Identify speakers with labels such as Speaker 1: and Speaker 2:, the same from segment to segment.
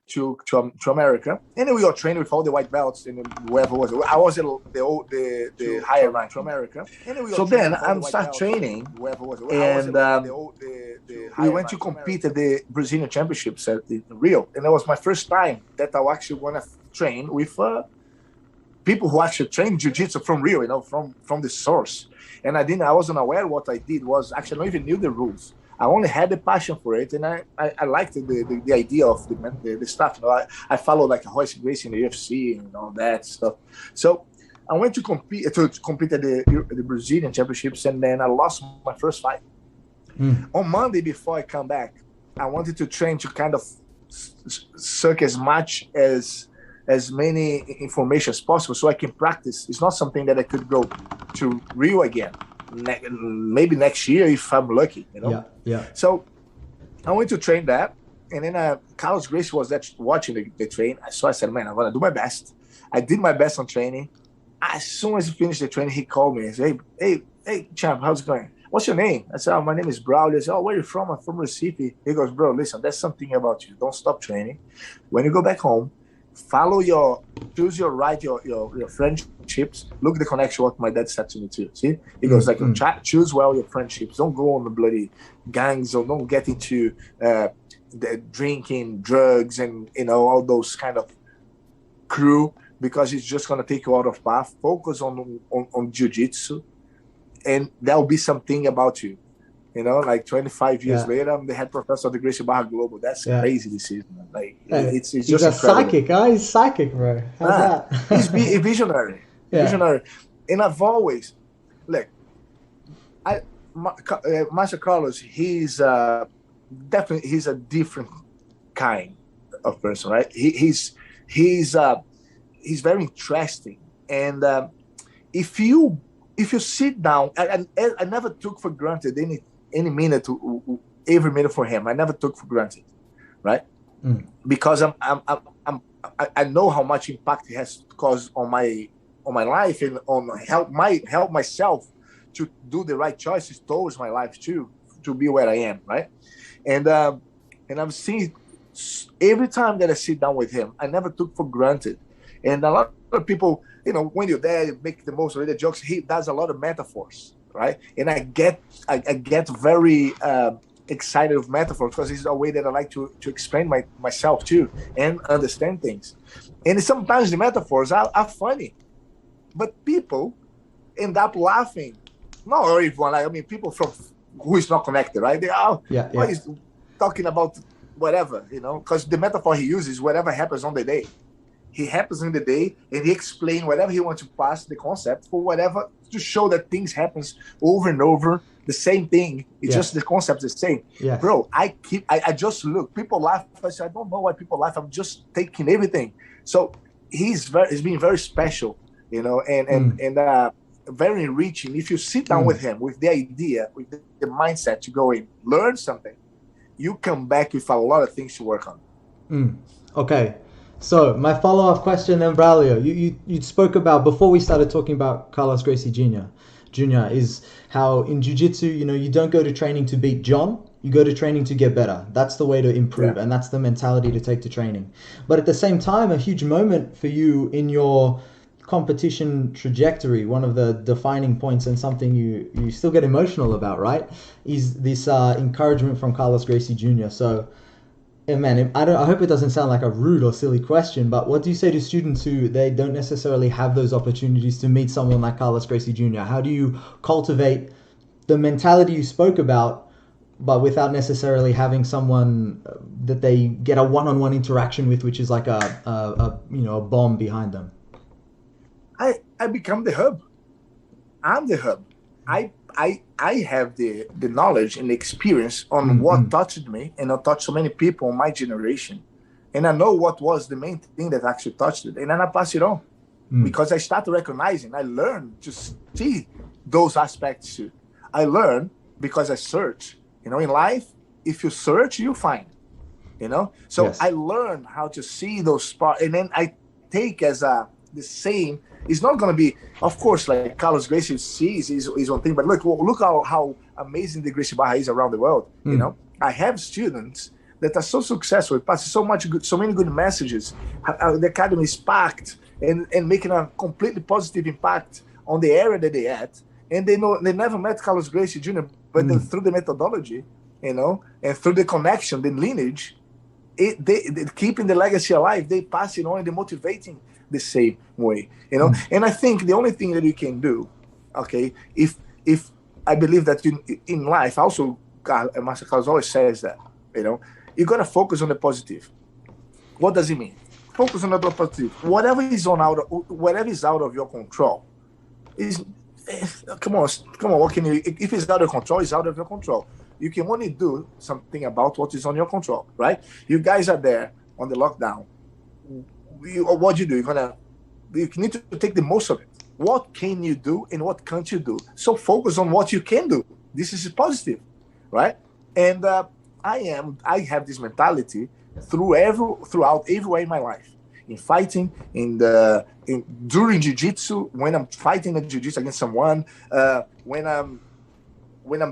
Speaker 1: to America, and we were training with all the white belts and whoever was. I was the higher rank to America. So then I'm start training, and we went to compete at the Brazilian Championships in Rio, and that was my first time that I actually want to train with people who actually train jiu-jitsu from Rio, from the source. And I wasn't aware what I did was actually I don't even knew the rules. I only had the passion for it, and I liked the idea of the stuff. I followed like Royce Gracie in the UFC and all that stuff. So I went to compete at the Brazilian Championships, and then I lost my first fight. On Monday before I come back, I wanted to train to kind of suck as much as many information as possible so I can practice. It's not something that I could go to Rio again. Maybe next year if I'm lucky,
Speaker 2: Yeah.
Speaker 1: So I went to train that, and then Carlos Gracie was watching the train. So I said, man, I'm gonna do my best. I did my best on training. As soon as he finished the training, he called me and said, hey, champ, how's it going? What's your name? I said, my name is Braulio. I said, where are you from? I'm from Recife. He goes, bro, listen, there's something about you. Don't stop training. When you go back home, choose your friendships. Look at the connection what my dad said to me too. See, he goes like, choose well your friendships. Don't go on the bloody gangs, or don't get into the drinking, drugs, and all those kind of crew, because it's just gonna take you out of path. Focus on jiu-jitsu, and there'll be something about you. Like 25 years later, I'm the head professor of the Gracie Barra Global. That's crazy decision. Like it's just
Speaker 2: he's a psychic, huh? He's psychic, bro. How's that?
Speaker 1: He's a visionary. Visionary. And I've always Master Carlos, he's definitely he's a different kind of person, right? He's very interesting. And if you sit down, I never took for granted any minute, every minute for him. I never took for granted, right? Because I know how much impact he has caused on my life, and on help myself to do the right choices towards my life too, to be where I am, right? And I've seen every time that I sit down with him, I never took for granted. And a lot of people, when you're there, you make the most of the jokes. He does a lot of metaphors, right? And I get very excited with metaphors, because it's a way that I like to explain myself too and understand things. And sometimes the metaphors are funny, but people end up laughing. Not everyone. I mean, people from who is not connected, right? They are. Why is talking about whatever, because the metaphor he uses, whatever happens on the day. He happens in the day, and he explains whatever he wants to pass the concept for whatever, to show that things happens over and over, the same thing. It's just the concept is the same. Bro, I just look. People laugh. I say, I don't know why people laugh. I'm just taking everything. So he's being very special, and very enriching. If you sit down with him, with the idea, with the mindset to go in, learn something, you come back with a lot of things to work on.
Speaker 2: Okay. So my follow-up question then, Braulio, you spoke about, before we started talking about Carlos Gracie Jr., is how in jiu-jitsu, you don't go to training to beat John, you go to training to get better. That's the way to improve, and that's the mentality to take to training. But at the same time, a huge moment for you in your competition trajectory, one of the defining points, and something you still get emotional about, right, is this encouragement from Carlos Gracie Jr. So, man, I hope it doesn't sound like a rude or silly question, but what do you say to students who they don't necessarily have those opportunities to meet someone like Carlos Gracie Jr.? How do you cultivate the mentality you spoke about, but without necessarily having someone that they get a one-on-one interaction with, which is like a bomb behind them?
Speaker 1: I become the hub. I'm the hub. I have the knowledge and the experience on what touched me, and I touched so many people in my generation. And I know what was the main thing that actually touched it. And then I pass it on because I started recognizing, I learned to see those aspects too. I learn because I search. In life, if you search, you find. So I learned how to see those spots, and then I take as the same. It's not going to be, of course, like Carlos Gracie sees his own thing, but look how amazing the Gracie Barra is around the world. I have students that are so successful, passing so many good messages. The academy is packed and making a completely positive impact on the area that they at. And they never met Carlos Gracie Jr., but through the methodology, and through the connection, the lineage, they keeping the legacy alive. They pass it on and they motivating the same way, And I think the only thing that you can do, okay, if I believe that in life, also, Master Carlos always says that, you got to focus on the positive. What does it mean? Focus on the positive. Whatever is out of your control is, come on. What can you? If it's out of control, it's out of your control. You can only do something about what is on your control, right? You guys are there on the lockdown. What do? You need to take the most of it. What can you do and what can't you do? So focus on what you can do. This is positive, right? And I have this mentality throughout everywhere in my life, in fighting, during jiu-jitsu, when I'm fighting the jiu-jitsu against someone, when I'm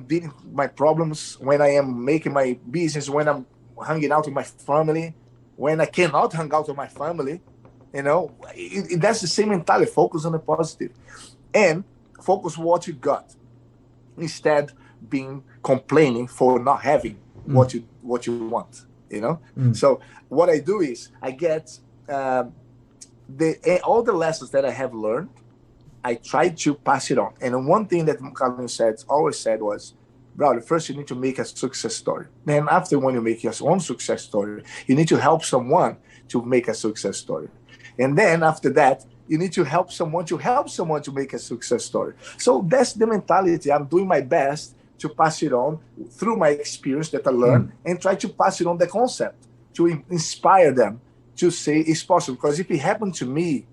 Speaker 1: dealing with my problems, when I am making my business, when I'm hanging out with my family, when I cannot hang out with my family, that's the same mentality. Focus on the positive and focus what you got, instead being complaining for not having what you want. So what I do is I get all the lessons that I have learned, I try to pass it on. And one thing that Carlos always said was, Braulio, first you need to make a success story. Then after, when you make your own success story, you need to help someone to make a success story. And then after that, you need to help someone to make a success story. So that's the mentality. I'm doing my best to pass it on through my experience that I learned, and try to pass it on the concept to inspire them to say it's possible. Because if it happened to me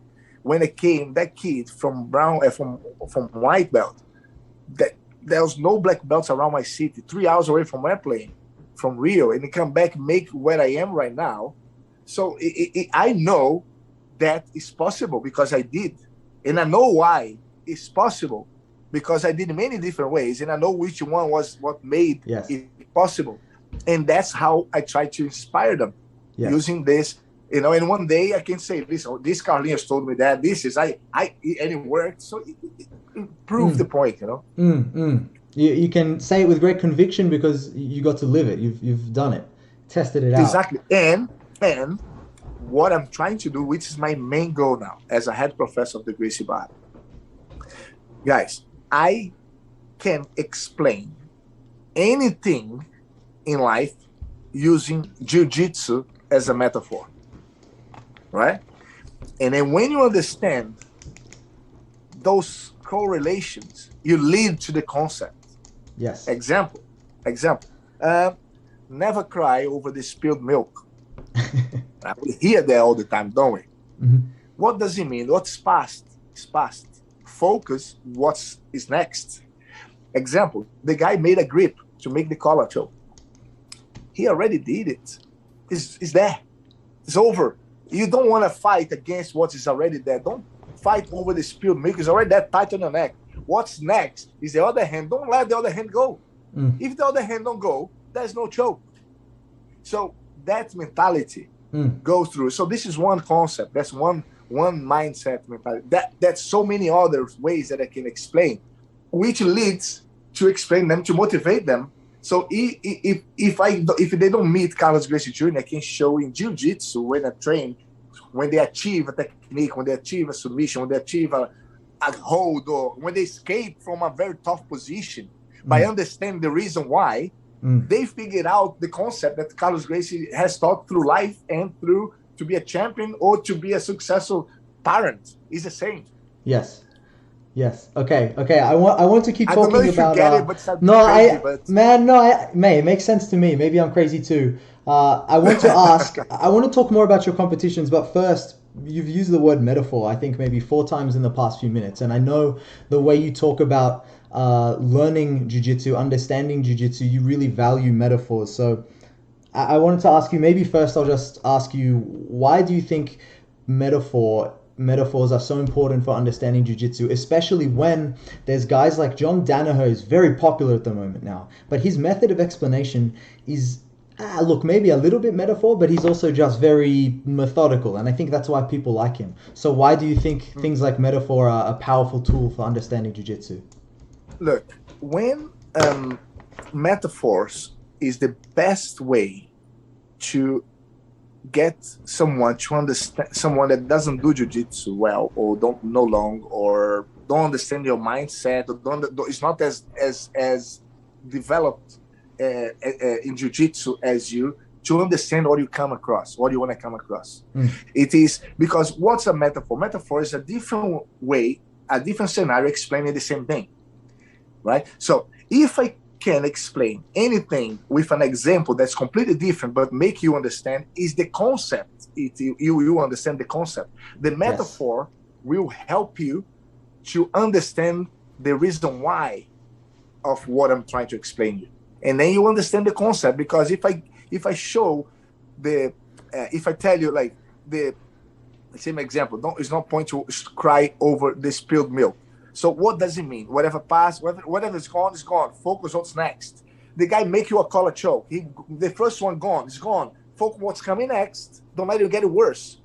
Speaker 1: when I came, that kid from from white belt, that there was no black belts around my city, 3 hours away from airplane, from Rio, and come back, make where I am right now. So I know that it's possible because I did. And I know why it's possible, because I did many different ways, and I know which one was what made it possible. And that's how I try to inspire them using this, and one day I can say, listen, this Carlinhos told me that, this is, and it worked. So it proved the point,
Speaker 2: You can say it with great conviction because you got to live it. You've done it, tested it out.
Speaker 1: Exactly. And what I'm trying to do, which is my main goal now as a head professor of the Gracie Bar, guys, I can explain anything in life using jiu-jitsu as a metaphor, right? And then when you understand those correlations, you lead to the concept.
Speaker 2: Yes.
Speaker 1: Example. Never cry over the spilled milk. We hear that all the time, don't we?
Speaker 2: Mm-hmm.
Speaker 1: What does it mean? What's past is past. Focus what is next. Example, the guy made a grip to make the collar choke. He already did it. It's there. It's over. You don't want to fight against what is already there. Don't fight over the spilled milk. It's already that tight on your neck. What's next is the other hand. Don't let the other hand go. If the other hand don't go, there's no choke. So that mentality goes through. So this is one concept. That's one mindset mentality. That's so many other ways that I can explain, which leads to explain them, to motivate them. So if they don't meet Carlos Gracie Jr., I can show in jiu-jitsu, when I train, when they achieve a technique, when they achieve a submission, when they achieve a hold, or when they escape from a very tough position, by understanding the reason why, they figured out the concept that Carlos Gracie has taught through life and through to be a champion or to be a successful parent. Is the same.
Speaker 2: Yes. Okay. I want to keep talking about. I don't know if you get it,
Speaker 1: but
Speaker 2: it makes sense to me. Maybe I'm crazy too. I want to ask. I want to talk more about your competitions, but first, you've used the word metaphor, I think maybe 4 times in the past few minutes, and I know the way you talk about learning jiu-jitsu, understanding jiu-jitsu, you really value metaphors. So I wanted to ask you, maybe first I'll just ask you, why do you think metaphors are so important for understanding jiu-jitsu, especially when there's guys like John Danaher, is very popular at the moment now, but his method of explanation is Look, maybe a little bit metaphor, but he's also just very methodical, and I think that's why people like him. So why do you think things like metaphor are a powerful tool for understanding jiu-jitsu?
Speaker 1: Look, when metaphors is the best way to get someone to understand, someone that doesn't do jiu-jitsu well, or don't know long, or don't understand your mindset, or it's not as developed in jiu-jitsu as you, to understand what you come across, what you want to come across. It is because what's a metaphor? Metaphor is a different way, a different scenario explaining the same thing, right? So if I can explain anything with an example that's completely different but make you understand, is the concept. You understand the concept. The metaphor will help you to understand the reason why of what I'm trying to explain you, and then you understand the concept. Because if I show the if I tell you like the same example, it's no point to cry over the spilled milk. So what does it mean? Whatever passed, whatever is gone is gone. Focus what's next. The guy make you a collar choke. The first one gone, it's gone. Focus what's coming next. Don't let it get worse.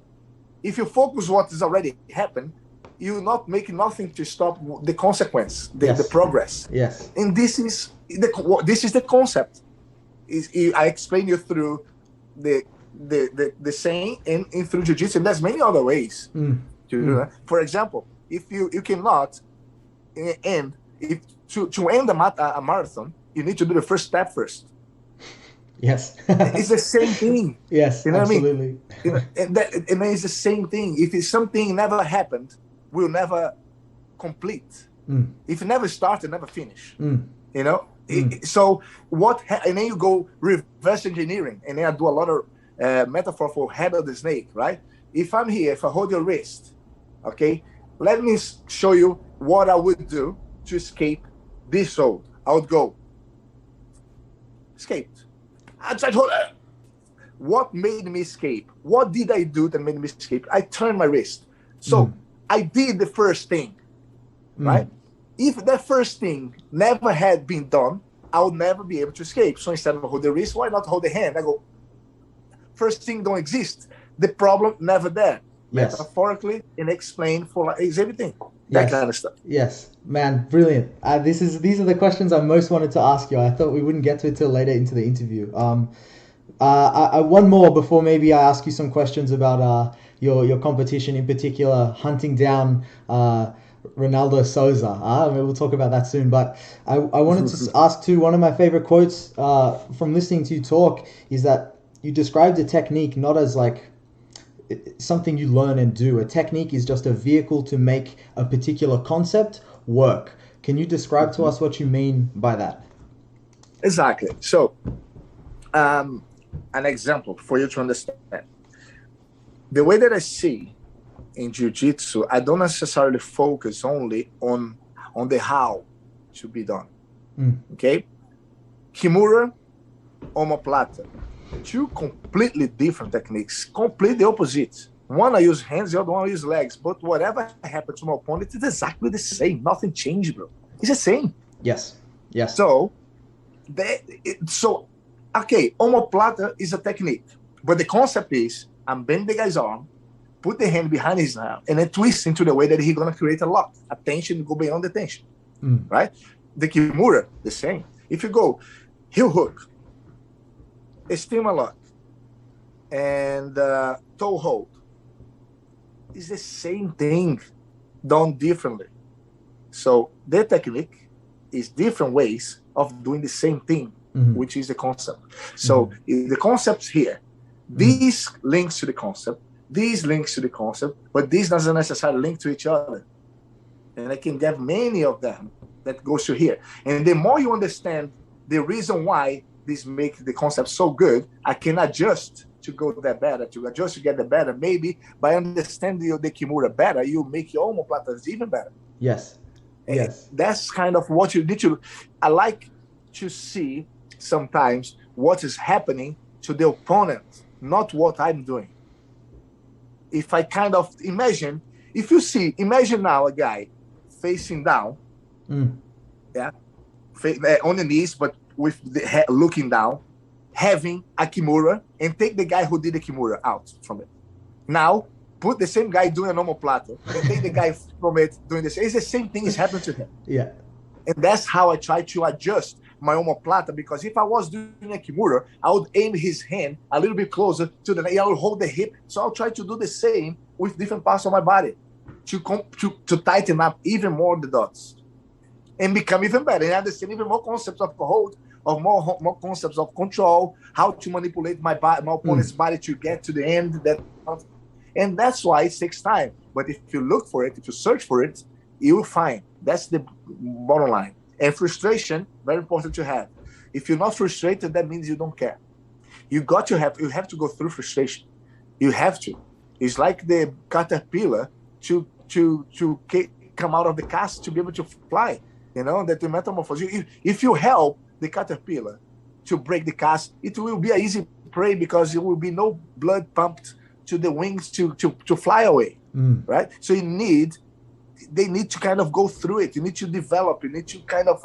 Speaker 1: If you focus what has already happened, you're not making nothing to stop the consequence, the progress.
Speaker 2: Yes.
Speaker 1: And this is the concept. I explain you through the saying and through jiu-jitsu, and there's many other ways to do that. For example, if you cannot end, to end a marathon, you need to do the first step first.
Speaker 2: Yes.
Speaker 1: It's the same thing.
Speaker 2: Yes,
Speaker 1: you know
Speaker 2: absolutely.
Speaker 1: What I mean? And then it's the same thing. If it's something never happened, we'll never complete. If it never start, it never finish. You know. So and then you go reverse engineering, and then I do a lot of metaphor for head of the snake, right? If I'm here, if I hold your wrist, okay, let me show you what I would do to escape this hold. I would go, escaped. I tried to hold it. What made me escape? What did I do that made me escape? I turned my wrist. So I did the first thing, right? If that first thing never had been done, I would never be able to escape. So instead of hold the wrist, why not hold the hand? I go, first thing don't exist. The problem never there.
Speaker 2: Yes.
Speaker 1: Metaphorically and explain for is everything. That kind of stuff.
Speaker 2: Yes, man, brilliant. These are the questions I most wanted to ask you. I thought we wouldn't get to it till later into the interview. One more before maybe I ask you some questions about your competition, in particular hunting down Ronaldo Souza. We'll talk about that soon. But I wanted to ask too. One of my favorite quotes from listening to you talk is that you described a technique not as like something you learn and do. A technique is just a vehicle to make a particular concept work. Can you describe to us what you mean by that?
Speaker 1: Exactly. So, an example for you to understand. The way that I see in jiu-jitsu, I don't necessarily focus only on the how to be done. Okay? Kimura, omoplata. Two completely different techniques, completely opposite. One I use hands, the other one I use legs. But whatever happens to my opponent, it's exactly the same. Nothing changed, bro. It's the same.
Speaker 2: Yes.
Speaker 1: So, okay, omoplata is a technique. But the concept is, I'm bending the guy's arm, put the hand behind his arm, and then twist into the way that he's going to create a lock. A tension, go beyond the tension. Right? The Kimura, the same. If you go heel hook, Estima lock, and toe hold, it's the same thing done differently. So the technique is different ways of doing the same thing, which is the concept. So the concept's here. These links to the concept, these links to the concept, but these doesn't necessarily link to each other. And I can get many of them that goes to here. And the more you understand the reason why this makes the concept so good, I can adjust to go that better, to adjust to get the better. Maybe by understanding the Kimura better, you make your omoplatas even better.
Speaker 2: Yes. Yes.
Speaker 1: That's kind of what you need to. I like to see sometimes what is happening to the opponent, not what I'm doing. If I kind of imagine now a guy facing down, on the knees, but with the head looking down, having a kimura and take the guy who did the kimura out from it. Now, put the same guy doing a normal plato and take the guy from it doing this. It's the same thing is happening to him.
Speaker 2: Yeah.
Speaker 1: And that's how I try to adjust my omoplata, because if I was doing a kimura, I would aim his hand a little bit closer to the I would hold the hip. So I'll try to do the same with different parts of my body to tighten up even more the dots and become even better and understand even more concepts of hold, of more concepts of control, how to manipulate my opponent's body to get to the end. And that's why it takes time. But if you look for it, if you search for it, you will find. That's the bottom line. And frustration, very important to have. If you're not frustrated, that means you don't care. You have to go through frustration. You have to. It's like the caterpillar to come out of the cast to be able to fly. You know, that the metamorphosis. If you help the caterpillar to break the cast, it will be an easy prey because there will be no blood pumped to the wings to fly away, right? So they need to kind of go through it. You need to develop. You need to kind of.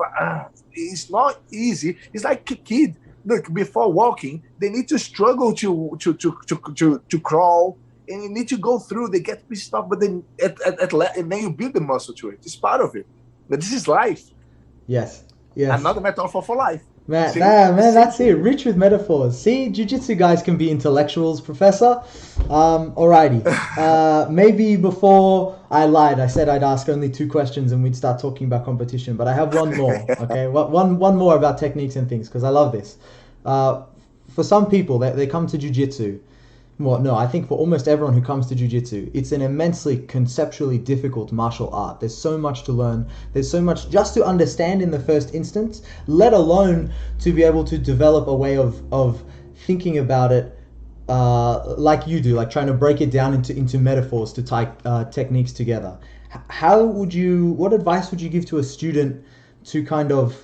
Speaker 1: It's not easy. It's like a kid. Look, before walking, they need to struggle to crawl, and you need to go through. They get pissed off, but then and then you build the muscle to it. It's part of it. But this is life.
Speaker 2: Yes.
Speaker 1: Another metaphor for life.
Speaker 2: Man, that's it. Rich with metaphors. See, jiu-jitsu guys can be intellectuals, Professor. Alrighty. Maybe before I lied, I said I'd ask only 2 questions and we'd start talking about competition. But I have one more. Okay, one more about techniques and things because I love this. For some people, they come to jiu-jitsu. Well, no, I think for almost everyone who comes to jiu-jitsu, it's an immensely conceptually difficult martial art. There's so much to learn. There's so much just to understand in the first instance, let alone to be able to develop a way of thinking about it like you do, like trying to break it down into metaphors to tie techniques together. What advice would you give to a student to kind of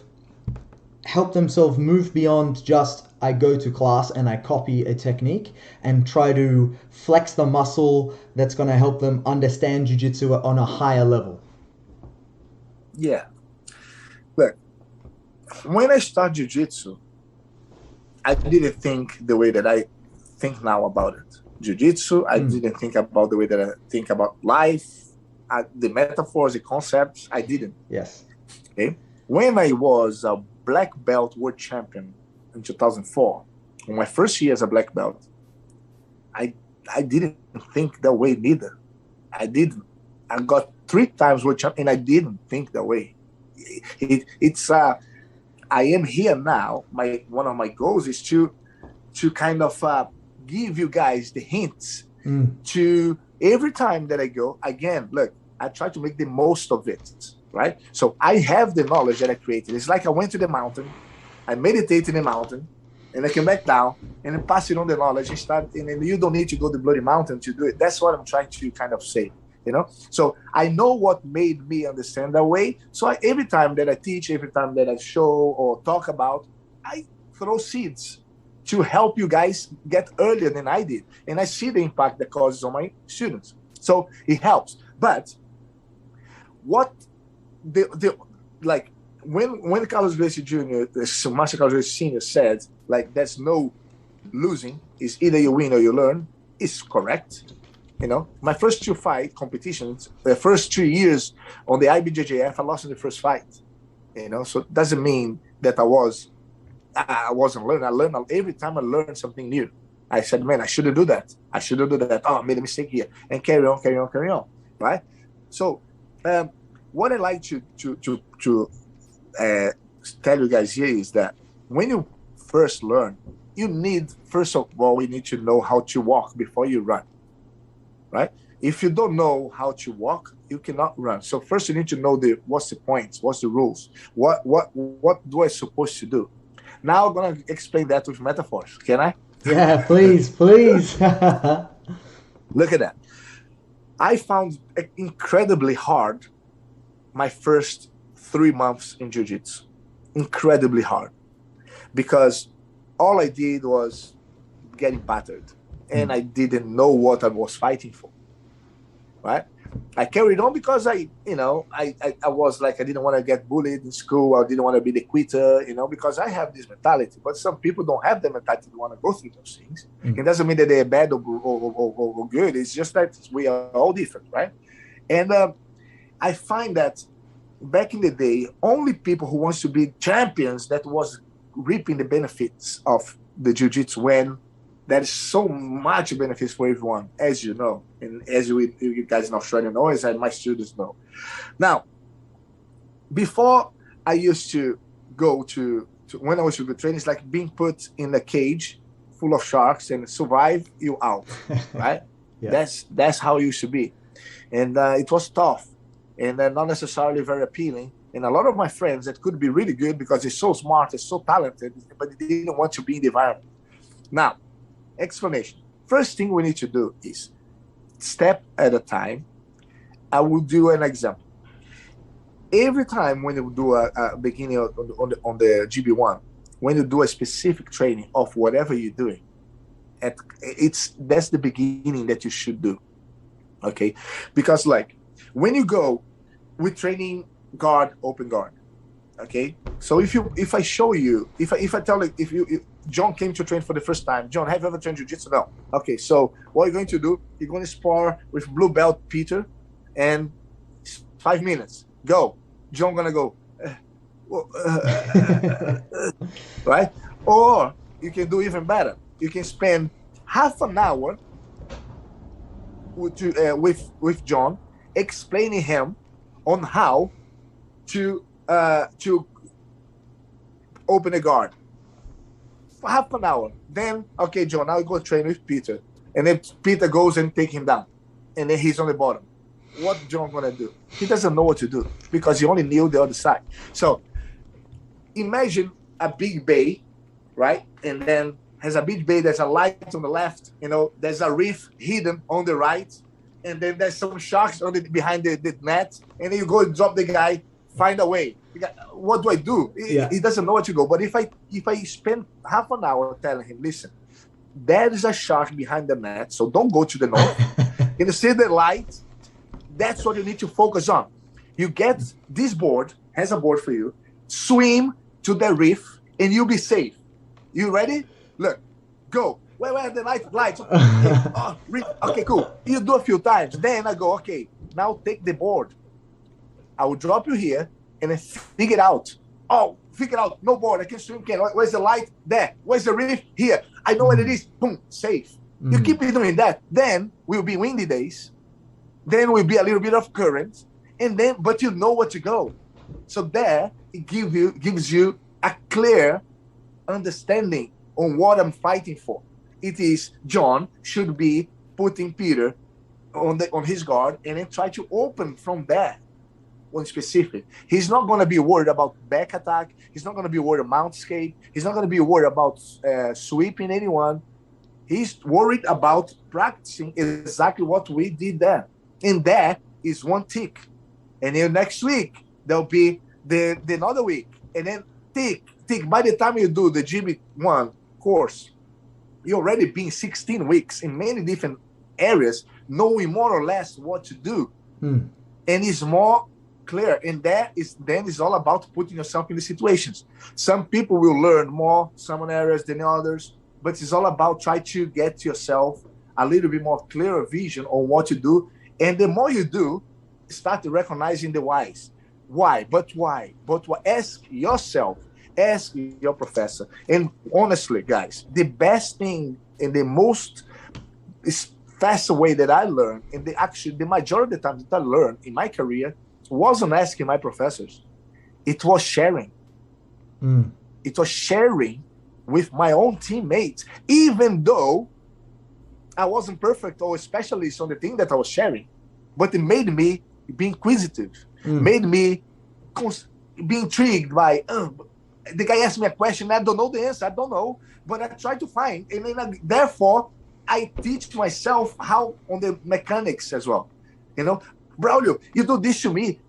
Speaker 2: help themselves move beyond just I go to class and I copy a technique and try to flex the muscle that's going to help them understand jiu-jitsu on a higher level?
Speaker 1: Yeah. Look, when I started jiu-jitsu, I didn't think the way that I think now about it. Jiu-jitsu, I didn't think about the way that I think about life, the metaphors, the concepts. I didn't.
Speaker 2: Yes.
Speaker 1: Okay. When I was a black belt world champion in 2004, in my first year as a black belt, I didn't think that way neither. I didn't. I got 3 times world champion, and I didn't think that way. I am here now. One of my goals is to kind of give you guys the hints to every time that I go. Again, look, I try to make the most of it, right? So I have the knowledge that I created. It's like I went to the mountain, I meditate in the mountain, and I came back down and then pass it on the knowledge and start. And you don't need to go to the bloody mountain to do it. That's what I'm trying to kind of say, you know. So I know what made me understand that way. So every time that I teach, every time that I show or talk about, I throw seeds to help you guys get earlier than I did, and I see the impact that causes on my students. So it helps. But what when Carlos Gracie Jr., the Master Carlos Gracie Sr. said, like, there's no losing, it's either you win or you learn, is correct. You know, my first 2 fight competitions, the first 3 years on the IBJJF, I lost in the first fight. You know, so it doesn't mean that I wasn't learning. I learned every time I learned something new. I said, man, I shouldn't do that. I shouldn't do that. Oh, I made a mistake here. And carry on, right? So what I like to tell you guys here is that when you first learn, first of all, we need to know how to walk before you run, right? If you don't know how to walk, you cannot run. So first you need to know what's the points, what's the rules, what do I supposed to do? Now I'm going to explain that with metaphors. Can I?
Speaker 2: Yeah, please. Look
Speaker 1: at that. I found it incredibly hard my first 3 months in jiu-jitsu. Incredibly hard. Because all I did was getting battered. And I didn't know what I was fighting for. Right? I carried on because I was like, I didn't want to get bullied in school. I didn't want to be the quitter, because I have this mentality. But some people don't have the mentality to want to go through those things. It doesn't mean that they're bad or good. It's just that we are all different, right? And I find that back in the day, only people who wants to be champions that was reaping the benefits of the jiu-jitsu when there is so much benefits for everyone, as you know, and as you guys in Australia know, as my students know. Now, before I used to go to when I was to go train, it's like being put in a cage full of sharks and survive you out, right?
Speaker 2: Yeah.
Speaker 1: That's how it used to be, and it was tough, and not necessarily very appealing. And a lot of my friends that could be really good because they're so smart, they're so talented, but they didn't want to be in the environment. Now, explanation. First thing we need to do is step at a time. I will do an example. Every time when you do a beginning on the GB1, when you do a specific training of whatever you're doing, that's the beginning that you should do. Okay, because like when you go with training guard, open guard. Okay, so if I show you, if I tell you, if John came to train for the first time, John, have you ever trained jiu-jitsu? No. Okay, so what you're going to do, you're going to spar with blue belt Peter, and 5 minutes. Go. John gonna go, right? Or you can do even better. You can spend half an hour with John, explaining him on how to open a guard for half an hour. Then, okay, John, now you go train with Peter. And then Peter goes and take him down. And then he's on the bottom. What John gonna do? He doesn't know what to do because he only knew the other side. So imagine a big bay, right? And then has a big bay, there's a light on the left, there's a reef hidden on the right, and then there's some sharks behind the net, and then you go and drop the guy, find a way. What do I do?
Speaker 2: Yeah.
Speaker 1: He doesn't know where to go. But if I spend half an hour telling him, listen, there is a shark behind the net, so don't go to the north. And you see the light, that's what you need to focus on. You get this board, has a board for you, swim to the reef, and you'll be safe. You ready? Look, go. Where are the lights? Okay, okay, cool. You do a few times. Then I go, okay, now take the board. I will drop you here and then figure out. Figure out. No board. I can swim. Where's the light? There. Where's the reef? Here. I know where it is. Boom. Safe. You keep doing that. Then will be windy days. Then will be a little bit of current. But you know where to go. So there, it gives you a clear understanding on what I'm fighting for. It is John should be putting Peter on his guard and then try to open from there. One specific. He's not going to be worried about back attack. He's not going to be worried about mount escape. He's not going to be worried about sweeping anyone. He's worried about practicing exactly what we did there. And that is one tick. And then next week, there'll be the another week. And then tick. By the time you do the GB1 course, you're already been 16 weeks in many different areas, knowing more or less what to do. And it's more clear. And that is all about putting yourself in the situations. Some people will learn more some areas than others, but it's all about trying to get yourself a little bit more clearer vision on what to do. And the more you do, start recognizing the whys. Why? But ask yourself, ask your professor. And honestly, guys, the best thing and the most faster way that I learned, and the majority of the time that I learned in my career, wasn't asking my professors. It was sharing. It was sharing with my own teammates, even though I wasn't perfect or a specialist on the thing that I was sharing. But it made me be inquisitive, made me be intrigued by, the guy asked me a question, I don't know the answer, I don't know, but I try to find. And then therefore, I teach myself how on the mechanics as well. Braulio, you do this to me.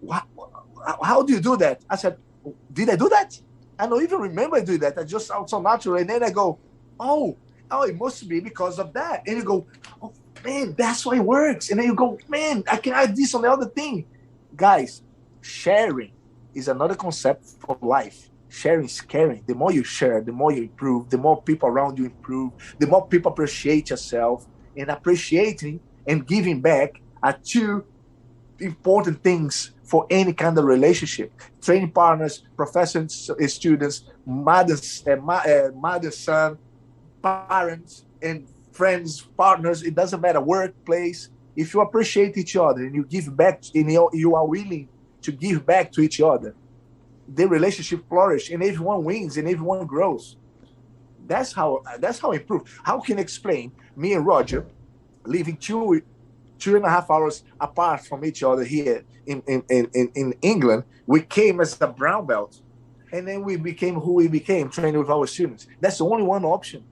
Speaker 1: How do you do that? I said, did I do that? I don't even remember doing that. I just sound so natural. And then I go, oh, it must be because of that. And you go, oh, Man, that's why it works. And then you go, man, I can add this on the other thing. Guys, sharing is another concept for life. Sharing is caring. The more you share, the more you improve, the more people around you improve, the more people appreciate yourself. And appreciating and giving back are two important things for any kind of relationship. Training partners, professors, students, mother, son, parents, and friends, partners. It doesn't matter, workplace. If you appreciate each other and you give back, and you are willing to give back to each other, the relationship flourish and everyone wins and everyone grows. That's how improve. How can I explain me and Roger living 2.5 hours apart from each other here in England? We came as a brown belt, and then we became who we became, training with our students. That's the only one option,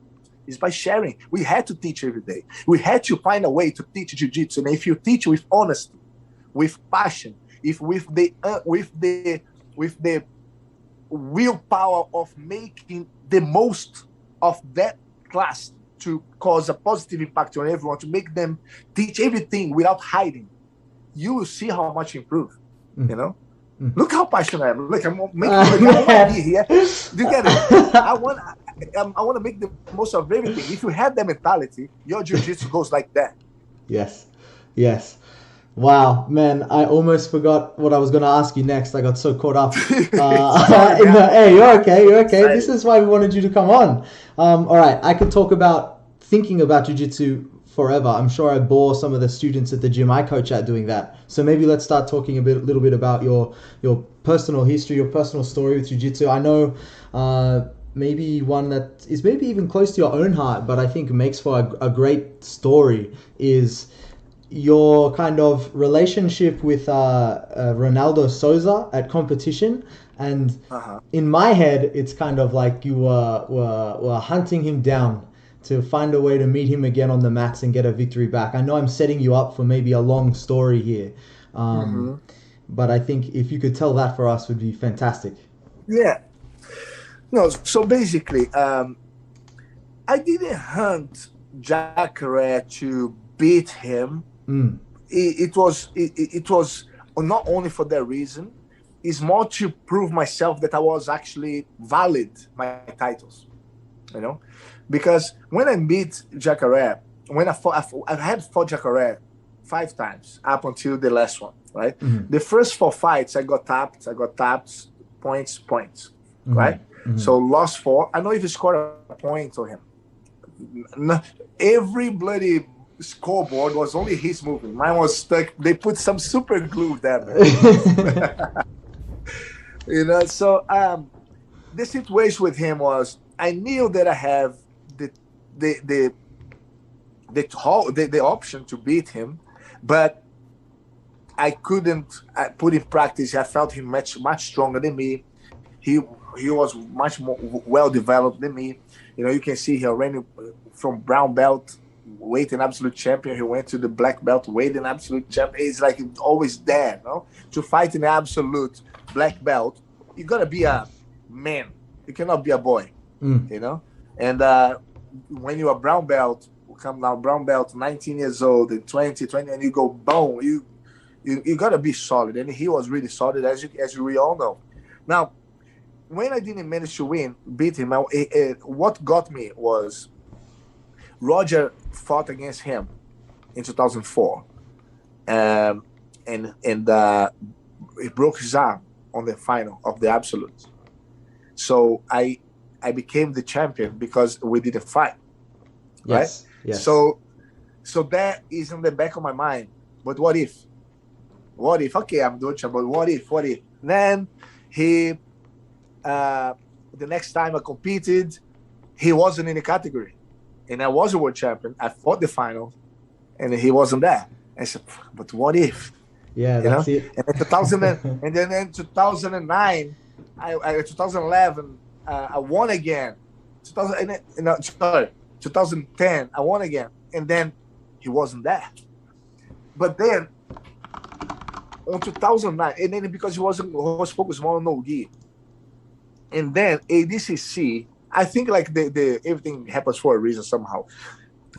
Speaker 1: is by sharing. We had to teach every day. We had to find a way to teach jiu-jitsu. And if you teach with honesty, with passion, if with the willpower of making the most of that class to cause a positive impact on everyone, to make them teach everything without hiding, you will see how much improve. You know, look how passionate I am. Look, I'm making I want to be here. Do you get it? I want to make the most of everything. If you have that mentality, your jiu-jitsu goes like that.
Speaker 2: Yes, yes. Wow, man, I almost forgot what I was going to ask you next. I got so caught up.
Speaker 1: Sorry,
Speaker 2: Hey, you're okay, you're okay.
Speaker 1: Excited.
Speaker 2: This is why we wanted you to come on. All right, I could talk about thinking about jiu-jitsu forever. I'm sure I bore some of the students at the gym I coach at doing that. So maybe let's start talking little bit about your personal history, your personal story with jiu-jitsu. I know maybe one that is maybe even close to your own heart, but I think makes for a great story is your kind of relationship with Ronaldo Souza at competition. And in my head, it's kind of like you were hunting him down to find a way to meet him again on the mats and get a victory back. I know I'm setting you up for maybe a long story here, but I think if you could tell that for us would be fantastic.
Speaker 1: Yeah. No, so basically, I didn't hunt Jacare to beat him. It was not only for that reason. It's more to prove myself that I was actually valid my titles, you know, because when I beat Jacare, when I had fought Jacare 5 times up until the last one, right? The first 4 fights I got tapped, points, right? So lost 4. I don't know if he scored a point on him. Every bloody scoreboard was only his moving. Mine was stuck. They put some super glue there. You know, so the situation with him was I knew that I have the option to beat him, but I couldn't put in practice. I felt him much stronger than me. He was much more well developed than me. You know, you can see he already from brown belt weight and absolute champion. He went to the black belt weight and absolute champion. It's like always there, no? To fight in absolute black belt, you gotta be a man. You cannot be a boy, you know. And when you're a brown belt, come now brown belt, 19 years old and 20, and you go boom, you gotta be solid. And he was really solid, as we all know. Now, when I didn't manage to beat him, what got me was Roger fought against him in 2004, and he broke his arm on the final of the absolute. So I became the champion because we didn't fight, right?
Speaker 2: Yes, yes.
Speaker 1: So that is in the back of my mind. But what if? What if? Okay, I'm doing champion. But what if? Then he. The next time I competed, he wasn't in the category, and I was a world champion. I fought the final, and he wasn't there. I said, "But what if?"
Speaker 2: Yeah, that's it.
Speaker 1: And in 2000, and then in 2009, 2011, I won again. 2010, I won again, and then he wasn't there. But then on 2009, and then because he was focused more on no-gi. And then ADCC, I think like the everything happens for a reason somehow.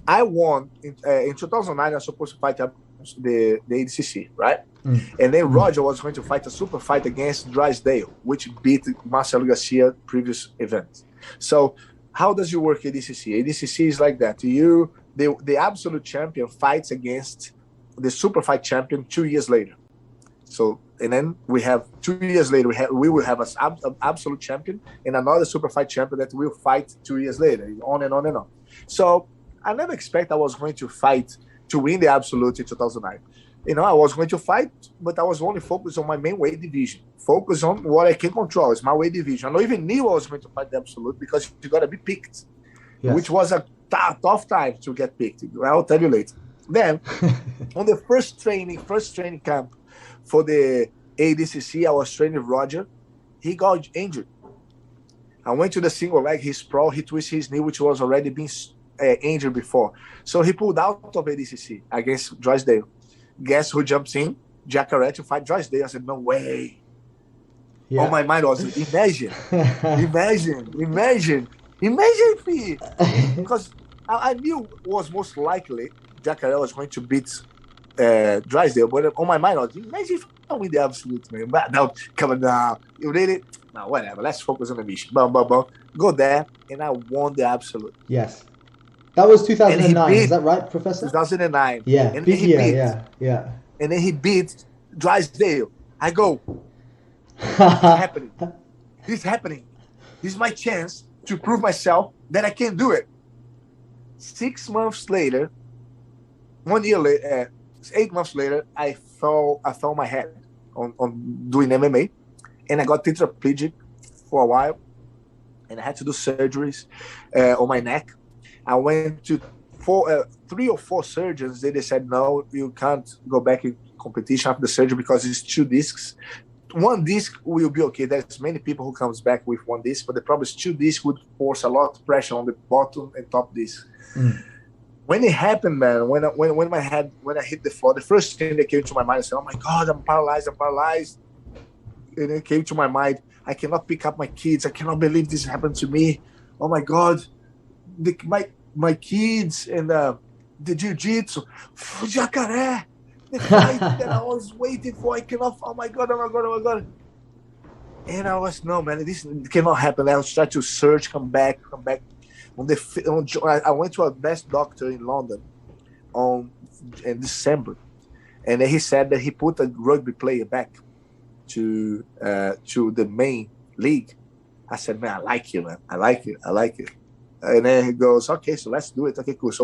Speaker 1: I won in 2009. I was supposed to fight the ADCC, right? And then Roger was going to fight a super fight against Drysdale, which beat Marcelo Garcia previous event. So how does it work ADCC? ADCC is like that. The absolute champion fights against the super fight champion 2 years later. So, and then we have 2 years later, we will have an absolute champion and another super fight champion that will fight 2 years later, on and on and on. So I never expect I was going to fight to win the absolute in 2009. I was going to fight, but I was only focused on my main weight division. Focus on what I can control. It's my weight division. I don't even knew I was going to fight the absolute because you got to be picked, which was a tough time to get picked. I'll tell you later. Then, on the first training camp for the ADCC, I was training Roger. He got injured. I went to the single leg. He sprawled. He twisted his knee, which was already been injured before. So he pulled out of ADCC against Drysdale. Guess who jumps in? Jacare to fight Drysdale. I said, no way. Yeah. On my mind was, imagine if because I knew it was most likely Jacare was going to beat Drysdale, but on my mind was, imagine if I win the absolute, man. But no, come on now. You really? No, whatever. Let's focus on the mission. Boom, boom, boom. Go there, and I won the absolute.
Speaker 2: Yes. That was 2009, is that right, Professor?
Speaker 1: 2009.
Speaker 2: Yeah, and big year, yeah.
Speaker 1: And then he beat Drysdale. I go, It's happening. This is my chance to prove myself that I can do it. 6 months later, 1 year later, 8 months later, I fell my head on doing MMA, and I got tetraplegic for a while, and I had to do surgeries on my neck. I went to 3 or 4 surgeons. They said, no, you can't go back in competition after the surgery because it's 2 discs. 1 disc will be okay. There's many people who comes back with 1 disc, but the problem is 2 discs would force a lot of pressure on the bottom and top disc. When it happened, man, when I hit the floor, the first thing that came to my mind, I said, oh my God, I'm paralyzed. And it came to my mind, I cannot pick up my kids. I cannot believe this happened to me. Oh my God. My kids and the jiu-jitsu, Jacare, the fight that I was waiting for. I cannot. Oh my God! And I was, no, man, this cannot happen. I was trying to search, come back. I went to a best doctor in London in December, and then he said that he put a rugby player back to the main league. I said, man, I like you, man. I like it. And then he goes, okay, so let's do it. Okay, cool. So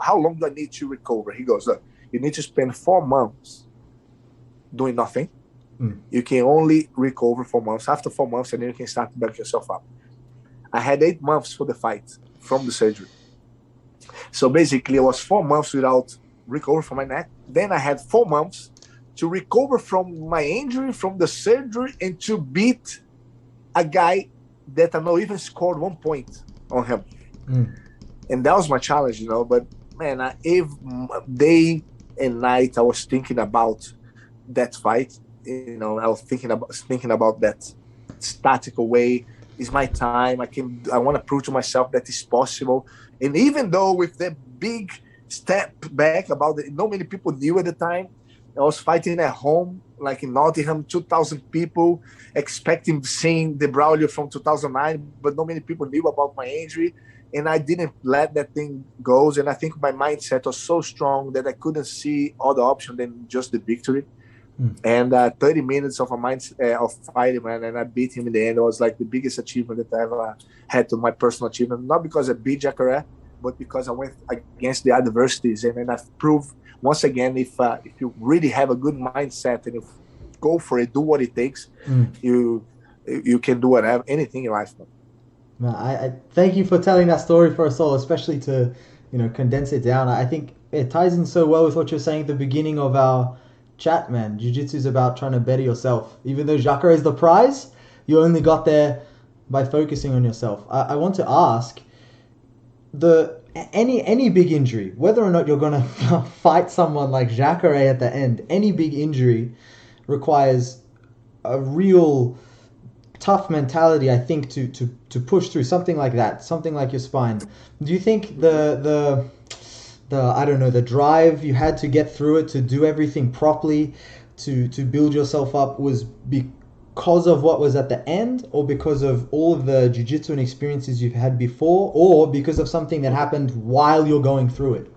Speaker 1: how long do I need to recover? He goes, look, you need to spend 4 months doing nothing. You can only recover 4 months. After 4 months, and then you can start to back yourself up. I had 8 months for the fight from the surgery. So basically, I was 4 months without recover from my neck. Then I had 4 months to recover from my injury, from the surgery, and to beat a guy that I know even scored 1 point on him. And that was my challenge, but man, day and night I was thinking about that fight. I was thinking about that statical way. It's my time. I want to prove to myself that it's possible. And even though with that big step back about it, not many people knew at the time. I was fighting at home, like in Nottingham, 2,000 people expecting seeing the Braulio from 2009, but not many people knew about my injury. And I didn't let that thing go. And I think my mindset was so strong that I couldn't see other option than just the victory. And 30 minutes of of fighting, man, and I beat him in the end. It was like the biggest achievement that I ever had to my personal achievement. Not because I beat Jacare, but because I went against the adversities. And then I've proved once again, if you really have a good mindset and if go for it, do what it takes, you can do whatever, anything in life.
Speaker 2: Man, I thank you for telling that story for us all, especially to condense it down. I think it ties in so well with what you're saying at the beginning of our chat, man. Jiu-jitsu is about trying to better yourself. Even though Jacare is the prize, you only got there by focusing on yourself. I want to ask, any big injury, whether or not you're going to fight someone like Jacare at the end, any big injury requires a real tough mentality, I think, to push through something like that, something like your spine. Do you think the I don't know, the drive you had to get through it, to do everything properly, to build yourself up, was because of what was at the end, or because of all of the jiu-jitsu and experiences you've had before, or because of something that happened while you're going through it?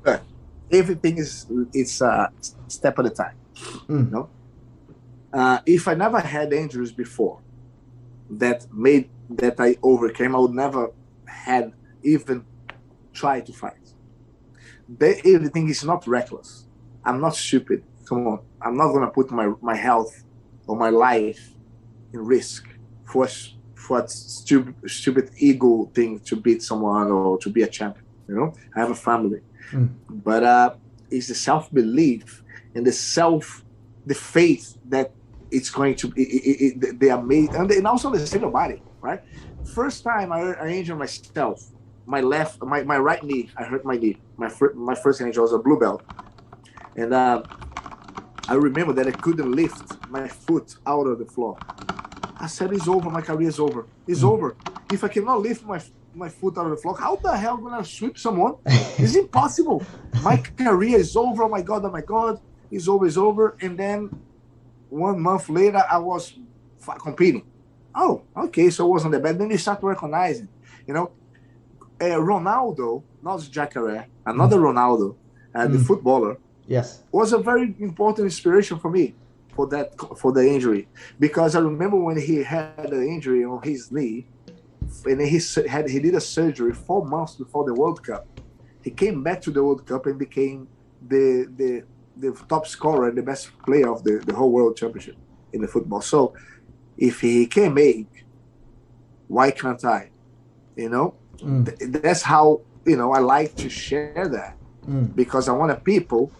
Speaker 1: But everything is it's a step at a time. You
Speaker 2: Mm.
Speaker 1: know, if I never had injuries before that I overcame, I would never had even tried to fight. Everything is not reckless. I'm not stupid. Come on, I'm not gonna put my health or my life in risk for for a stupid ego thing to beat someone or to be a champion. You know, I have a family,
Speaker 2: Mm.
Speaker 1: but it's the self belief and the faith that it's going to they are made, and also the state of body, right? First time I injured myself, my right knee, I hurt my knee. My first injury was a blue belt, and I remember that I couldn't lift my foot out of the floor. I said, "It's over. My career is over. It's
Speaker 2: Mm.
Speaker 1: over. If I cannot lift my foot out of the floor, how the hell am I gonna sweep someone? It's impossible. My career is over. Oh my god! Oh my god! It's over. It's over." And then 1 month later, I was competing. Oh, okay. So it wasn't that bad. Then they start recognizing, you know, Ronaldo, not Jacare,
Speaker 2: Mm.
Speaker 1: another Ronaldo, the
Speaker 2: Mm.
Speaker 1: footballer,
Speaker 2: Yes.
Speaker 1: was a very important inspiration for me for the injury, because I remember when he had an injury on his knee, and he did a surgery 4 months before the World Cup. He came back to the World Cup and became the the the top scorer and the best player of the whole World Championship in the football. So if he can make, why can't I? You know,
Speaker 2: Mm.
Speaker 1: that's how, I like to share that,
Speaker 2: Mm.
Speaker 1: because I want people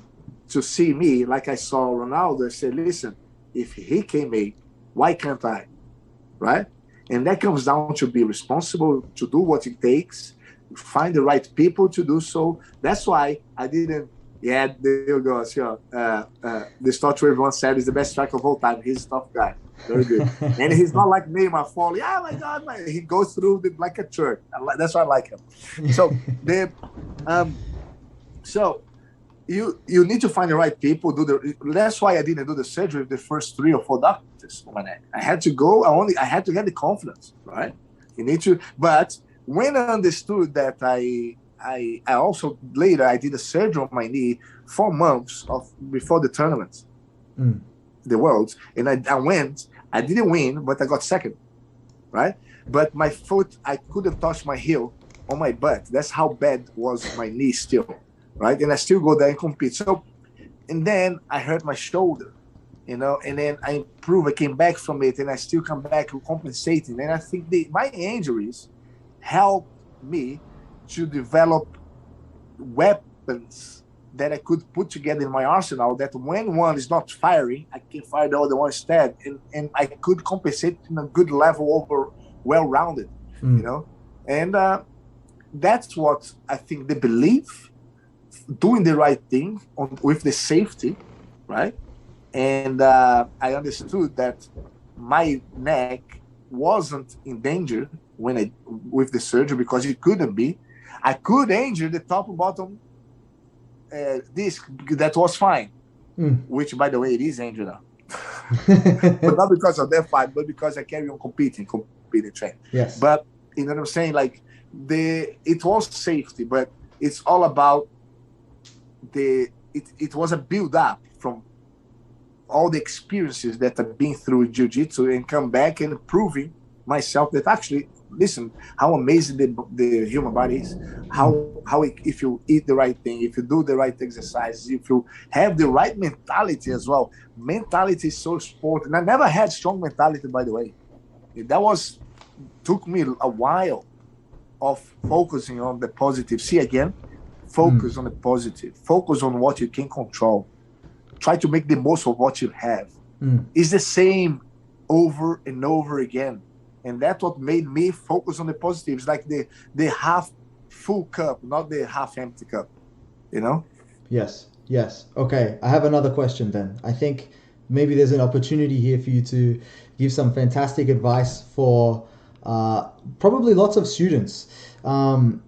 Speaker 1: to see me like I saw Ronaldo and say, listen, if he can make, why can't I? Right? And that comes down to be responsible, to do what it takes, find the right people to do so. That's why I didn't. Yeah, there you go. Sure. The Star to Everyone said is the best striker of all time. He's a tough guy. Very good. And he's not like Neymar falling. Oh my God, man. He goes through like a church. That's why I like him. So um, so you need to find the right people. That's why I didn't do the surgery with the first 3 or 4 doctors on my neck. I had to go. I had to get the confidence, right? You need to. But when I understood that I also later I did a surgery on my knee 4 months of before the tournament,
Speaker 2: Mm.
Speaker 1: the worlds, and I went. I didn't win, but I got second, right? But my foot, I couldn't touch my heel on my butt. That's how bad was my knee still, right? And I still go there and compete. So, and then I hurt my shoulder, and then I improved. I came back from it, and I still come back compensating. And I think my injuries helped me to develop weapons that I could put together in my arsenal, that when one is not firing, I can fire the other one instead. And I could compensate in a good level over well-rounded, you
Speaker 2: Mm.
Speaker 1: know? And that's what I think, the belief, doing the right thing with the safety, right? And I understood that my neck wasn't in danger with the surgery, because it couldn't be. I could injure the top and bottom disc, that was fine,
Speaker 2: Mm.
Speaker 1: which by the way it is injured now. But not because of that fight, but because I carry on competing train.
Speaker 2: Yes.
Speaker 1: But you know what I'm saying? Like it was safety, but it's all about it was a build up from all the experiences that I've been through in jiu-jitsu, and come back and proving myself that actually, listen, how amazing the human body is.
Speaker 2: Mm.
Speaker 1: If you eat the right thing, if you do the right exercises, if you have the right mentality as well. Mentality is so important. I never had strong mentality, by the way. That was took me a while of focusing on the positive. See, again,
Speaker 2: Mm.
Speaker 1: focus on the positive. Focus on what you can control. Try to make the most of what you have.
Speaker 2: Mm.
Speaker 1: It's the same over and over again. And that's what made me focus on the positives, like the half full cup, not the half empty cup, you know?
Speaker 2: Yes. Yes. Okay. I have another question then. I think maybe there's an opportunity here for you to give some fantastic advice for probably lots of students. Um,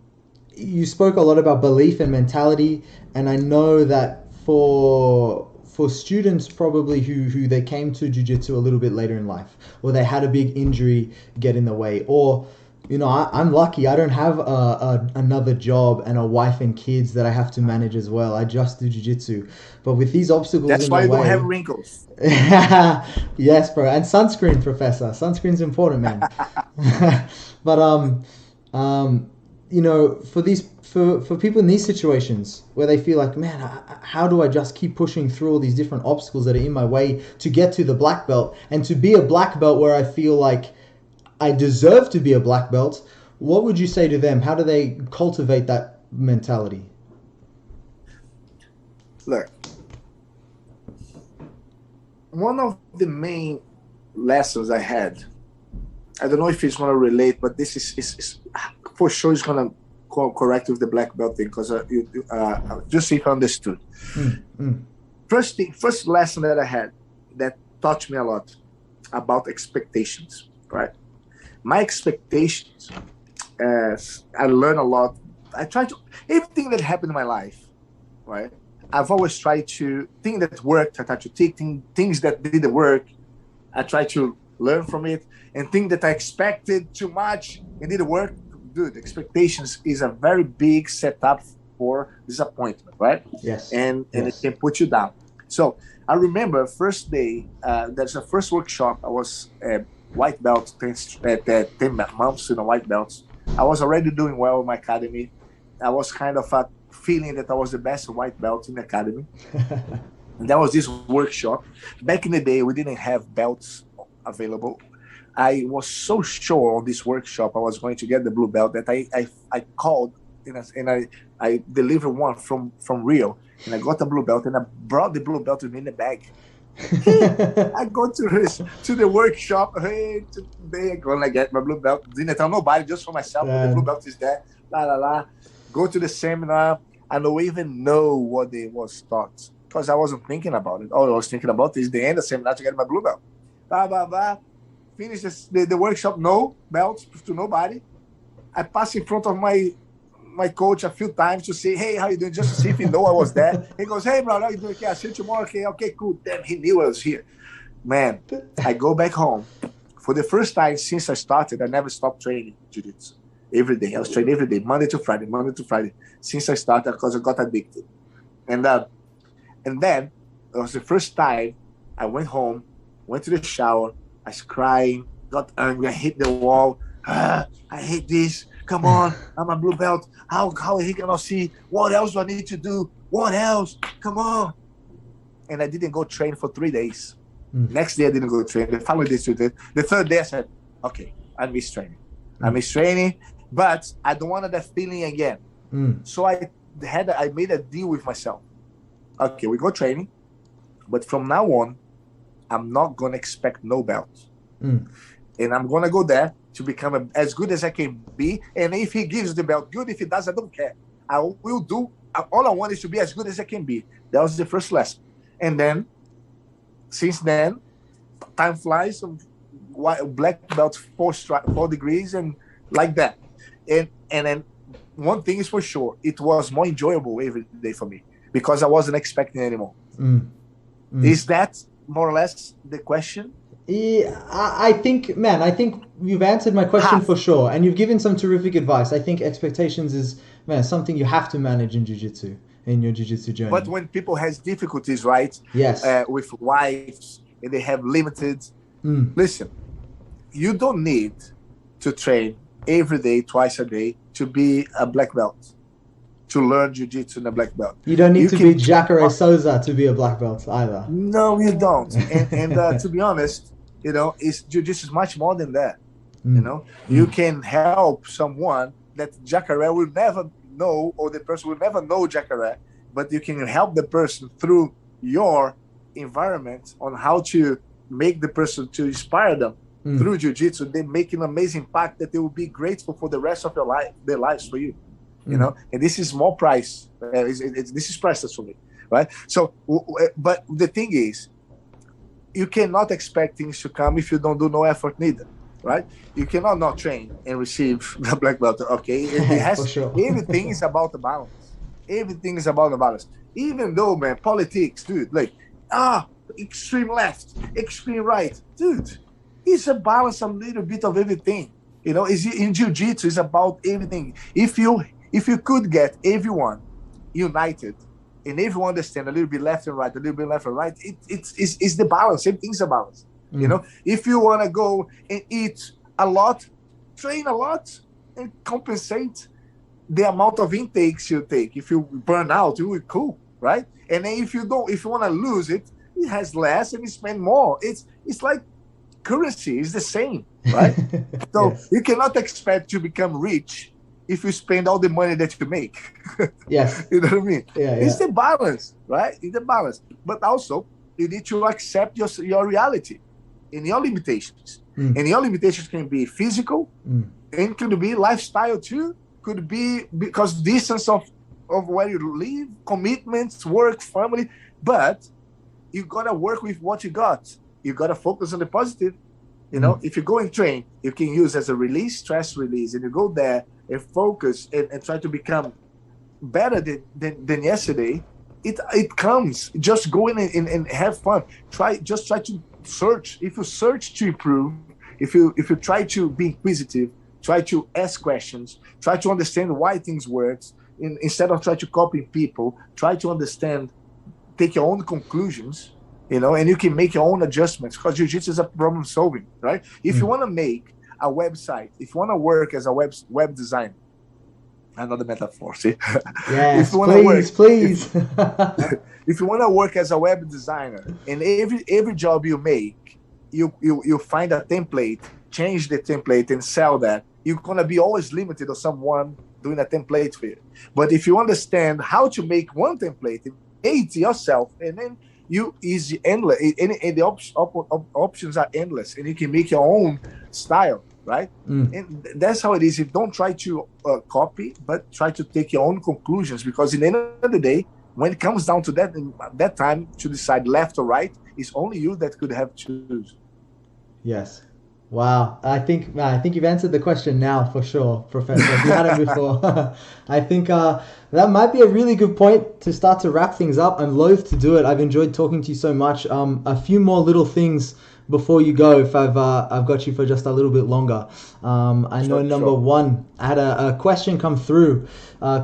Speaker 2: you spoke a lot about belief and mentality, and I know that for students probably who they came to jiu-jitsu a little bit later in life, or they had a big injury get in the way, or I'm lucky. I don't have another job and a wife and kids that I have to manage as well. I just do jiu-jitsu. But with these obstacles
Speaker 1: That's
Speaker 2: in the
Speaker 1: why you don't have
Speaker 2: way,
Speaker 1: wrinkles.
Speaker 2: yes, bro. And sunscreen, professor. Sunscreen's important, man. But um, for for people in these situations where they feel like, man, how do I just keep pushing through all these different obstacles that are in my way to get to the black belt and to be a black belt where I feel like I deserve to be a black belt? What would you say to them? How do they cultivate that mentality?
Speaker 1: Look, one of the main lessons I had, I don't know if it's going to relate, but this is for sure is going to correct with the black belt thing, because just if I understood. First lesson that I had that taught me a lot about expectations, right? My expectations, I learned a lot. I try to, everything that happened in my life, right? I've always tried to, things that worked, I try to take things that didn't work, I try to learn from it, and things that I expected too much and didn't work. Dude, expectations is a very big setup for disappointment, right?
Speaker 2: Yes.
Speaker 1: And
Speaker 2: Yes.
Speaker 1: it can put you down. So I remember first day, there's a first workshop. I was white belt, 10 months in a white belt. I was already doing well in my academy. I was kind of feeling that I was the best white belt in the academy. And that was this workshop. Back in the day, we didn't have belts available. I was so sure on this workshop I was going to get the blue belt that I called and I delivered one from Rio, and I got the blue belt, and I brought the blue belt with me in the bag. I go to the workshop. Hey, today I'm gonna get my blue belt. Didn't tell nobody, just for myself. But the blue belt is there. La la la. Go to the seminar. I don't even know what they was taught because I wasn't thinking about it. All I was thinking about is the end of the seminar to get my blue belt. Blah blah blah. Finish the workshop. No belts to nobody. I pass in front of my coach a few times to say, hey, how you doing? Just to see if he know I was there. He goes, hey, bro, how you doing? Okay, I'll see you tomorrow. Okay, cool. Damn, he knew I was here. Man, I go back home. For the first time since I started, I never stopped training jiu-jitsu. Every day. I was training every day, Monday to Friday, since I started, because I got addicted. And then it was the first time I went home, went to the shower, I was crying, got angry, I hit the wall. I hate this. Come on, I'm a blue belt. How he cannot see? What else do I need to do? What else? Come on. And I didn't go train for 3 days. Next day I didn't go train. The following day, the third day I said, okay, I miss training. I miss training, but I don't want that feeling again. So I made a deal with myself. Okay, we go training, but from now on, I'm not gonna expect no belts. And I'm gonna go there to become as good as I can be. And if he gives the belt, good. If he does, I don't care. I will do. All I want is to be as good as I can be. That was the first lesson. And then, since then, time flies. Black belt 4 degrees and like that. And then one thing is for sure, it was more enjoyable every day for me because I wasn't expecting anymore. Is that more or less the question?
Speaker 2: Yeah, I think you've answered my question for sure, and you've given some terrific advice. I think expectations is, man, something you have to manage in jiu-jitsu, in your jiu-jitsu journey.
Speaker 1: But when people has difficulties, right?
Speaker 2: Yes.
Speaker 1: With wives, and they have limited. Listen, you don't need to train every day, twice a day, to be a black belt, to learn jiu-jitsu in a black belt.
Speaker 2: You don't need to be Jacare Souza to be a black belt either.
Speaker 1: No, you don't. And to be honest, jiu-jitsu is much more than that. You can help someone that Jacare will never know, or the person will never know Jacare, but you can help the person through your environment on how to make the person, to inspire them through jiu-jitsu. They make an amazing impact that they will be grateful for the rest of their lives for you. And this is more price. This is priceless for me, right? So, but the thing is, you cannot expect things to come if you don't do no effort neither. right? You cannot not train and receive the black belt. Okay, it
Speaker 2: For
Speaker 1: has
Speaker 2: sure.
Speaker 1: everything is about the balance. Everything is about the balance. Even though, man, politics, dude, like ah, extreme left, extreme right, dude, it's a balance, a little bit of everything. Is in jiu-jitsu, it's about everything. If you could get everyone united and everyone understand a little bit left and right, a little bit left and right, it's the balance. Everything's a balance.
Speaker 2: Mm.
Speaker 1: If you want to go and eat a lot, train a lot, and compensate the amount of intakes you take. If you burn out, you will cool, right? And then if you want to lose it, it has less and you spend more. It's like currency is the same, right? So
Speaker 2: Yes.
Speaker 1: you cannot expect to become rich if you spend all the money that you make.
Speaker 2: Yes.
Speaker 1: You know what I mean?
Speaker 2: Yeah.
Speaker 1: It's
Speaker 2: Yeah.
Speaker 1: the balance, right? It's the balance. But also, you need to accept your reality and your limitations.
Speaker 2: Mm.
Speaker 1: And your limitations can be physical
Speaker 2: Mm.
Speaker 1: and could be lifestyle too. Could be because distance of where you live, commitments, work, family. But you gotta work with what you got. You gotta focus on the positive.
Speaker 2: Mm.
Speaker 1: If you go and train, you can use as a release, stress release, and you go there and focus and try to become better than yesterday. It comes. Just go in and have fun. Try to search. If you search to improve, if you try to be inquisitive, try to ask questions, try to understand why things work, instead of try to copy people, try to understand, take your own conclusions, and you can make your own adjustments because jiu-jitsu is a problem solving, right? If you
Speaker 2: Mm.
Speaker 1: want to make a website, if you want to work as a web designer, another metaphor, see? If you
Speaker 2: Yes.
Speaker 1: want to work,
Speaker 2: Please.
Speaker 1: if
Speaker 2: Please.
Speaker 1: if you want to work as a web designer, and every job you make, you find a template, change the template and sell that, you're going to be always limited to someone doing a template for you. But if you understand how to make one template and made it yourself, and then you is endless, and the options are endless, and you can make your own style, right?
Speaker 2: Mm.
Speaker 1: And that's how it is. If don't try to copy, but try to take your own conclusions, because in the end of the day, when it comes down to that time to decide left or right, it's only you that could have choose.
Speaker 2: Yes. Wow. I think you've answered the question now for sure, Professor. If you hadn't before, I think that might be a really good point to start to wrap things up. I'm loath to do it. I've enjoyed talking to you so much. A few more little things before you go, if I've got you for just a little bit longer. I know
Speaker 1: Sure,
Speaker 2: number
Speaker 1: sure.
Speaker 2: one, I had a question come through.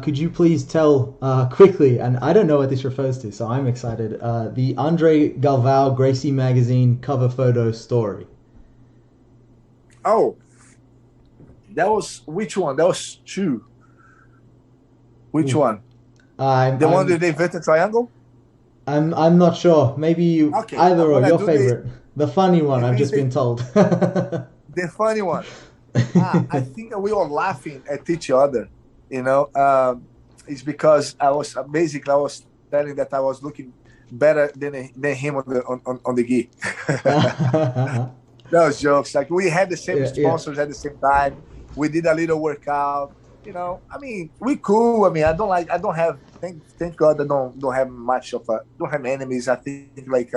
Speaker 2: Could you please tell quickly, and I don't know what this refers to, so I'm excited, the Andre Galvao Gracie magazine cover photo story?
Speaker 1: Oh, that was which one? That was two. Which
Speaker 2: Ooh.
Speaker 1: one?
Speaker 2: I'm
Speaker 1: The one
Speaker 2: I'm
Speaker 1: with the inverted triangle?
Speaker 2: I'm not sure. Maybe you
Speaker 1: Okay,
Speaker 2: either
Speaker 1: I'm
Speaker 2: or
Speaker 1: gonna
Speaker 2: your
Speaker 1: do the
Speaker 2: favorite. The funny one,
Speaker 1: if
Speaker 2: I've
Speaker 1: it's
Speaker 2: just
Speaker 1: the
Speaker 2: been told.
Speaker 1: the funny one. I think we were laughing at each other. You know, it's because I was telling that I was looking better than him on the gi. Those jokes. Like we had the same
Speaker 2: Yeah, yeah.
Speaker 1: sponsors at the same time. We did a little workout. I mean, we cool. I mean, I don't have thank God I don't have much of a don't have enemies. I think like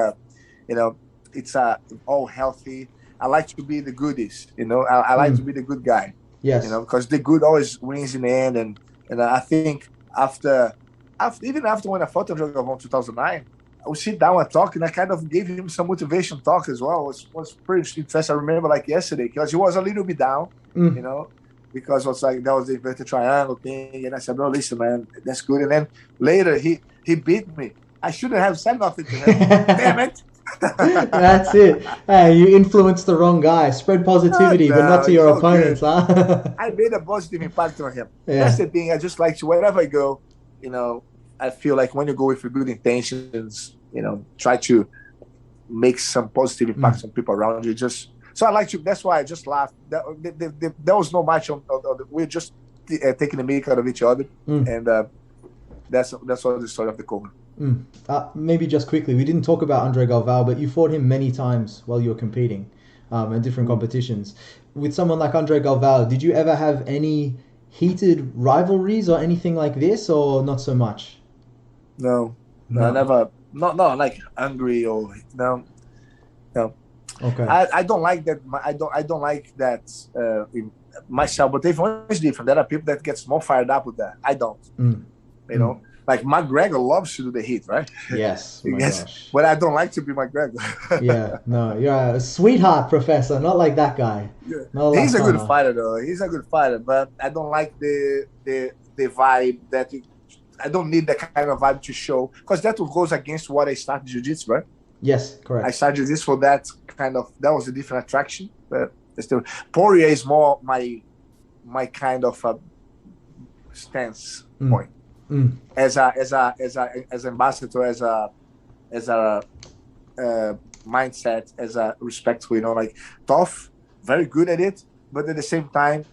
Speaker 1: you know, it's all healthy. I like to be the goodies. I like to
Speaker 2: Mm,
Speaker 1: be the good guy.
Speaker 2: yes.
Speaker 1: Because the good always wins in the end. And I think even after when I fought André Galvão in 2009, I would sit down and talk, and I kind of gave him some motivation talk as well. It was pretty interesting. I remember like yesterday because he was a little bit down, you
Speaker 2: Mm.
Speaker 1: know, because it was like that was the inverted triangle thing, and I said, "Bro, listen, man, that's good." And then later he beat me. I shouldn't have said nothing to him. Damn it!
Speaker 2: That's it. Hey, you influenced the wrong guy. Spread positivity, but not
Speaker 1: No,
Speaker 2: to
Speaker 1: it's
Speaker 2: your
Speaker 1: all
Speaker 2: opponents,
Speaker 1: good.
Speaker 2: huh?
Speaker 1: I made a positive impact on him. That's
Speaker 2: Yeah.
Speaker 1: the thing. I just like to wherever I go, you know, I feel like when you go with good intentions, try to make some positive
Speaker 2: Mm.
Speaker 1: impacts on people around you. Just so I like to. That's why I just laughed. There was no much we're just taking the mick out of each other,
Speaker 2: Mm.
Speaker 1: and that's all the story of the Coleman.
Speaker 2: Mm. Maybe just quickly, we didn't talk about Andre Galvao, but you fought him many times while you were competing in different
Speaker 1: Mm.
Speaker 2: competitions. With someone like Andre Galvao, did you ever have any heated rivalries or anything like this, or not so much?
Speaker 1: No, no, I
Speaker 2: No.
Speaker 1: never. Not like angry or no, no.
Speaker 2: Okay.
Speaker 1: I don't like that. I don't like that in myself. But everyone is different. There are people that gets more fired up with that. I don't.
Speaker 2: Mm.
Speaker 1: You
Speaker 2: Mm.
Speaker 1: know, like McGregor loves to do the heat, right?
Speaker 2: Yes. Oh my
Speaker 1: Yes,
Speaker 2: gosh.
Speaker 1: but I don't like to be McGregor.
Speaker 2: Yeah. No, you're a sweetheart, Professor. Not like that guy.
Speaker 1: Yeah.
Speaker 2: Not like
Speaker 1: He's a good
Speaker 2: Connor.
Speaker 1: fighter, though. He's a good fighter, but I don't like the vibe that. I don't need that kind of vibe to show because that goes against what I started jiu-jitsu, right?
Speaker 2: Yes.
Speaker 1: I
Speaker 2: Correct.
Speaker 1: started this for that kind of. That was a different attraction, but still, Poirier is more my kind of stance
Speaker 2: Mm.
Speaker 1: point
Speaker 2: Mm.
Speaker 1: as ambassador, as a mindset, as a respectful, like tough, very good at it, but at the same time,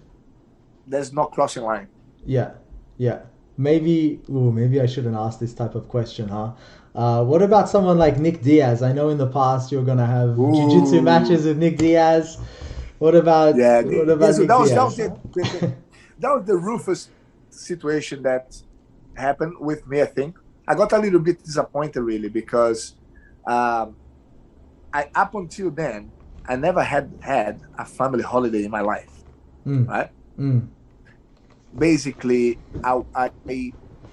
Speaker 1: there's no crossing line.
Speaker 2: Yeah. Yeah. Maybe. Ooh, maybe I shouldn't ask this type of question, huh? What about someone like Nick Diaz? I know in the past you're gonna have jiu-jitsu
Speaker 1: Ooh,
Speaker 2: matches with Nick Diaz. What about
Speaker 1: yeah,
Speaker 2: what about Nick
Speaker 1: that was
Speaker 2: Diaz?
Speaker 1: that was the Rufus situation that happened with me. I think I got a little bit disappointed really because um, I up until then I never had a family holiday in my life.
Speaker 2: Mm.
Speaker 1: Right?
Speaker 2: Mm.
Speaker 1: Basically, I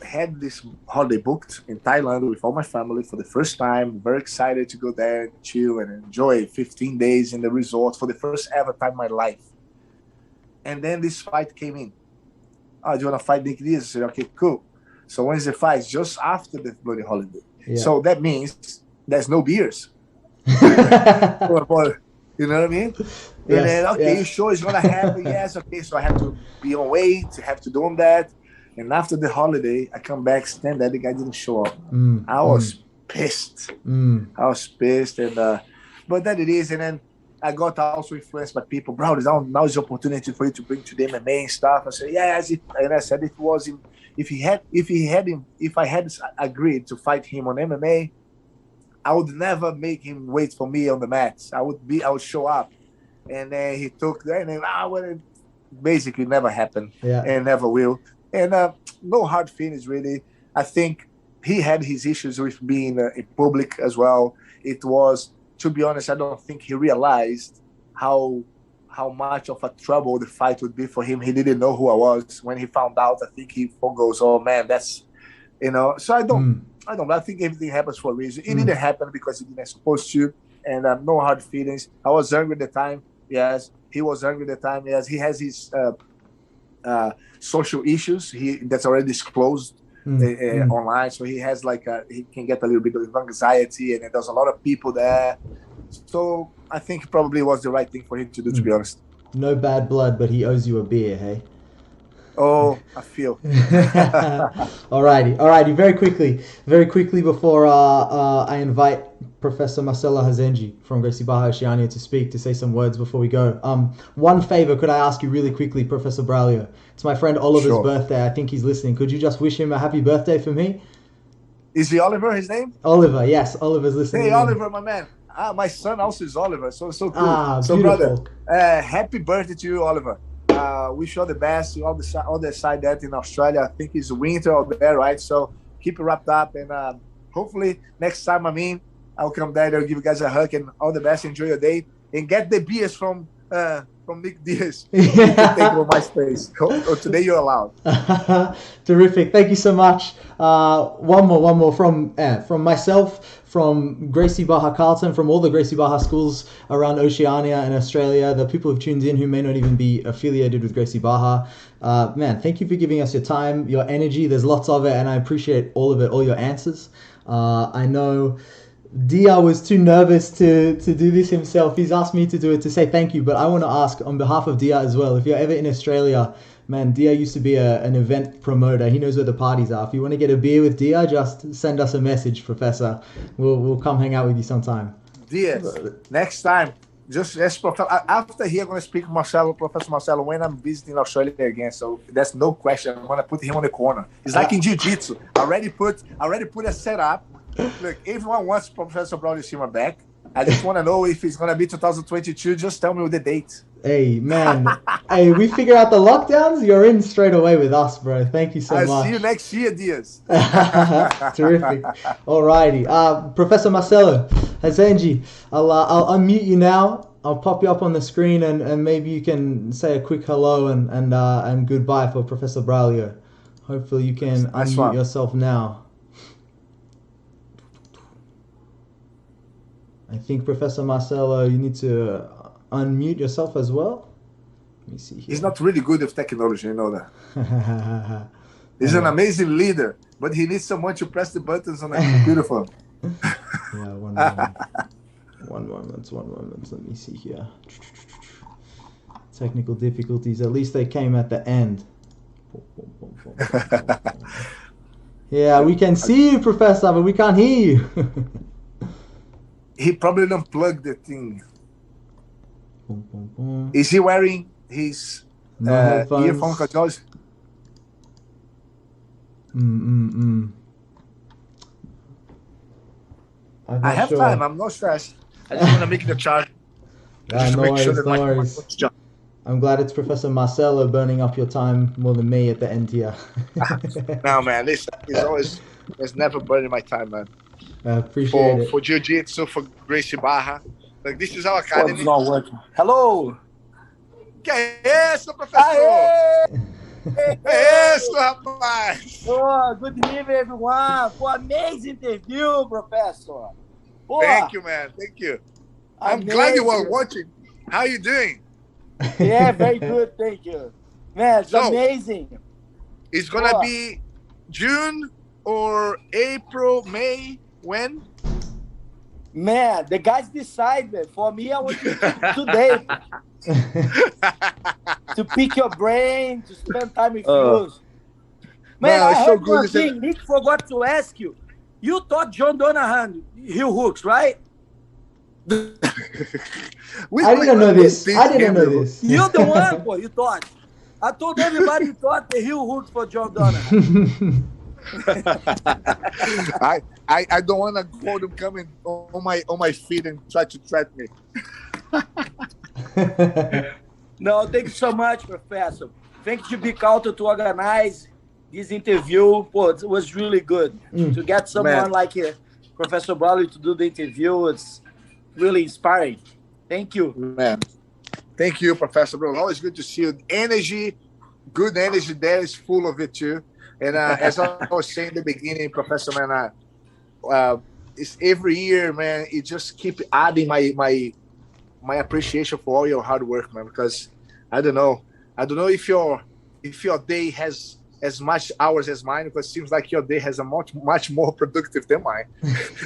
Speaker 1: had this holiday booked in Thailand with all my family for the first time. Very excited to go there and chill and enjoy 15 days in the resort for the first ever time in my life. And then this fight came in. Oh, do you want to fight Nick Diaz? I said, okay, cool. So when's the fight? Just after the bloody holiday.
Speaker 2: Yeah.
Speaker 1: So that means there's no beers. You know what I mean? And then,
Speaker 2: Yes.
Speaker 1: okay, you
Speaker 2: Yeah.
Speaker 1: sure it's gonna happen? Yes, okay. So I have to be on wait, have to do that. And after the holiday, I come back, stand there, the guy didn't show up.
Speaker 2: Mm.
Speaker 1: I
Speaker 2: Mm.
Speaker 1: was pissed.
Speaker 2: Mm.
Speaker 1: I was pissed, and but that it is. And then I got also influenced by people. Bro, now is the opportunity for you to bring to the MMA and stuff. I said, yeah, and I said, if I had agreed to fight him on MMA, I would never make him wait for me on the mat. I would show up, and then he took that, and then well, it basically never happened,
Speaker 2: Yeah.
Speaker 1: and never will. And no hard feelings really. I think he had his issues with being in public as well. It was, to be honest, I don't think he realized how much of a trouble the fight would be for him. He didn't know who I was when he found out. I think he goes, "Oh man, that's." So
Speaker 2: Mm.
Speaker 1: I don't know. I think everything happens for a reason. It
Speaker 2: Mm.
Speaker 1: didn't happen because it didn't supposed to, and no hard feelings. I was angry at the time. Yes, he was angry at the time. Yes, he has his social issues. That's already disclosed
Speaker 2: Mm. Mm.
Speaker 1: online. So he has he can get a little bit of anxiety, and there's a lot of people there. So I think probably was the right thing for him to do. To be
Speaker 2: Mm.
Speaker 1: honest.
Speaker 2: No bad blood, but he owes you a beer, hey?
Speaker 1: Oh, I feel.
Speaker 2: Alrighty. Very quickly before I invite Professor Marcelo Hazenji from Gracie Barra Oceania to speak, to say some words before we go. One favor, could I ask you really quickly, Professor Braulio? It's my friend Oliver's
Speaker 1: Sure.
Speaker 2: birthday. I think he's listening. Could you just wish him a happy birthday for me?
Speaker 1: Is he Oliver? His name?
Speaker 2: Oliver, yes, Oliver's listening
Speaker 1: Hey,
Speaker 2: in.
Speaker 1: Oliver, my man. My son also is Oliver. So cool.
Speaker 2: Ah,
Speaker 1: So, brother,
Speaker 2: beautiful.
Speaker 1: happy birthday to you, Oliver. Wish you all the best. All the side that in Australia. I think it's winter out there, right? So keep it wrapped up, and hopefully next time I'll come there. I'll give you guys a hug and all the best. Enjoy your day and get the beers from Nick Diaz. You can take over my space. Today you're allowed.
Speaker 2: Terrific. Thank you so much. One more from myself, from Gracie Barra Carlton, from all the Gracie Barra schools around Oceania and Australia, the people who've tuned in who may not even be affiliated with Gracie Barra. Man, thank you for giving us your time, your energy. There's lots of it, and I appreciate all of it, all your answers. I know Dia was too nervous to do this himself. He's asked me to do it to say thank you, but I want to ask on behalf of Dia as well. If you're ever in Australia, man, Dia used to be an event promoter. He knows where the parties are. If you want to get a beer with Dia, just send us a message, Professor. We'll come hang out with you sometime.
Speaker 1: Diaz, next time, just after here, I'm going to speak to Professor Marcelo, when I'm visiting Australia again. So that's no question. I'm going to put him on the corner. It's like in jiu-jitsu. I already put a setup. Look, everyone wants Professor Braulio Estima back. I just want to know if it's going to be 2022. Just tell me the date.
Speaker 2: Hey, man. Hey, we figure out the lockdowns, you're in straight away with us, bro. Thank you so
Speaker 1: I'll
Speaker 2: much.
Speaker 1: see you next year, Diaz.
Speaker 2: Terrific. Alrighty. Professor Marcelo Hazenji, I'll unmute you now. I'll pop you up on the screen and maybe you can say a quick hello and goodbye for Professor Braulio. Hopefully you can
Speaker 1: Nice
Speaker 2: unmute
Speaker 1: one.
Speaker 2: yourself now. I think Professor Marcelo, you need to unmute yourself as well. Let me see here.
Speaker 1: He's not really good with technology, you know that. He's an
Speaker 2: Yeah.
Speaker 1: amazing leader, but he needs someone to press the buttons on a computer phone.
Speaker 2: Yeah, one moment. One moment. Let me see here. Technical difficulties. At least they came at the end. Yeah, we can see you, Professor, but we can't hear you.
Speaker 1: He probably unplugged the thing. Is he wearing his
Speaker 2: No headphones.
Speaker 1: earphone controls? I have time. I'm not stressed. I just want to make the chart. Just to make sure that my job.
Speaker 2: I'm glad it's Professor Marcelo burning up your time more than me at the end here.
Speaker 1: No, man, listen, it's never burning my time, man.
Speaker 2: I appreciate it.
Speaker 1: For Jiu-Jitsu, for Gracie Barra. Like, this is our academy.
Speaker 3: It's not working. Hello!
Speaker 1: Que é isso, professor? É isso, rapaz!
Speaker 3: Oh, good evening, everyone. For amazing interview, Professor. Oh,
Speaker 1: thank you, man. Thank you. I'm glad you were watching. How are you doing?
Speaker 3: Yeah, very good. Thank you. Man, it's amazing.
Speaker 1: It's going to be June or April, May? When?
Speaker 3: Man, the guys decide, man. For me, I want to today to pick your brain, to spend time with you. Man, I heard one thing. Nick forgot to ask you. You taught John Donahan heel hooks, right?
Speaker 2: I didn't know this.
Speaker 3: You're the one, boy. You taught. I told everybody you taught the heel hooks for John Donahan.
Speaker 1: I don't want to go them coming on my feet and try to trap me.
Speaker 3: No, thank you so much, Professor. Thank you, Big Alto, to organize this interview. It was really good to get someone like Professor Braulio to do the interview. It's really inspiring. Thank you,
Speaker 1: man. Thank you, Professor Braulio. Always good to see you. Energy, good energy there is full of it too. And as I was saying in the beginning, Professor, man, it's every year, man, it just keep adding my appreciation for all your hard work, man. Because I don't know if your day has as much hours as mine, because it seems like your day has a much more productive than mine.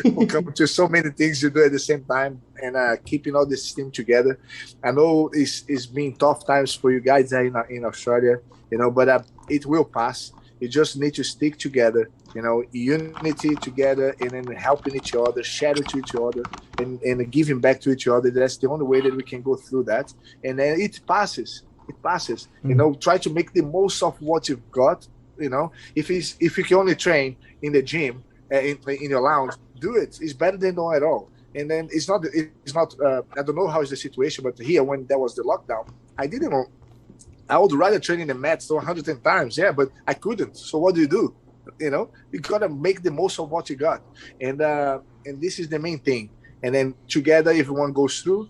Speaker 1: We come to so many things you do at the same time, and keeping all this team together. I know it's been tough times for you guys there in Australia, but it will pass. You just need to stick together, unity together, and then helping each other, sharing to each other, and giving back to each other. That's the only way that we can go through that. And then it passes. Try to make the most of what you've got. If you can only train in the gym, in your lounge, do it. It's better than no at all. And then it's not. I don't know how is the situation, but here when there was the lockdown, I didn't know. I would rather train in the mats 110 times, but I couldn't. So what do? You gotta make the most of what you got, and this is the main thing. And then together, everyone goes through,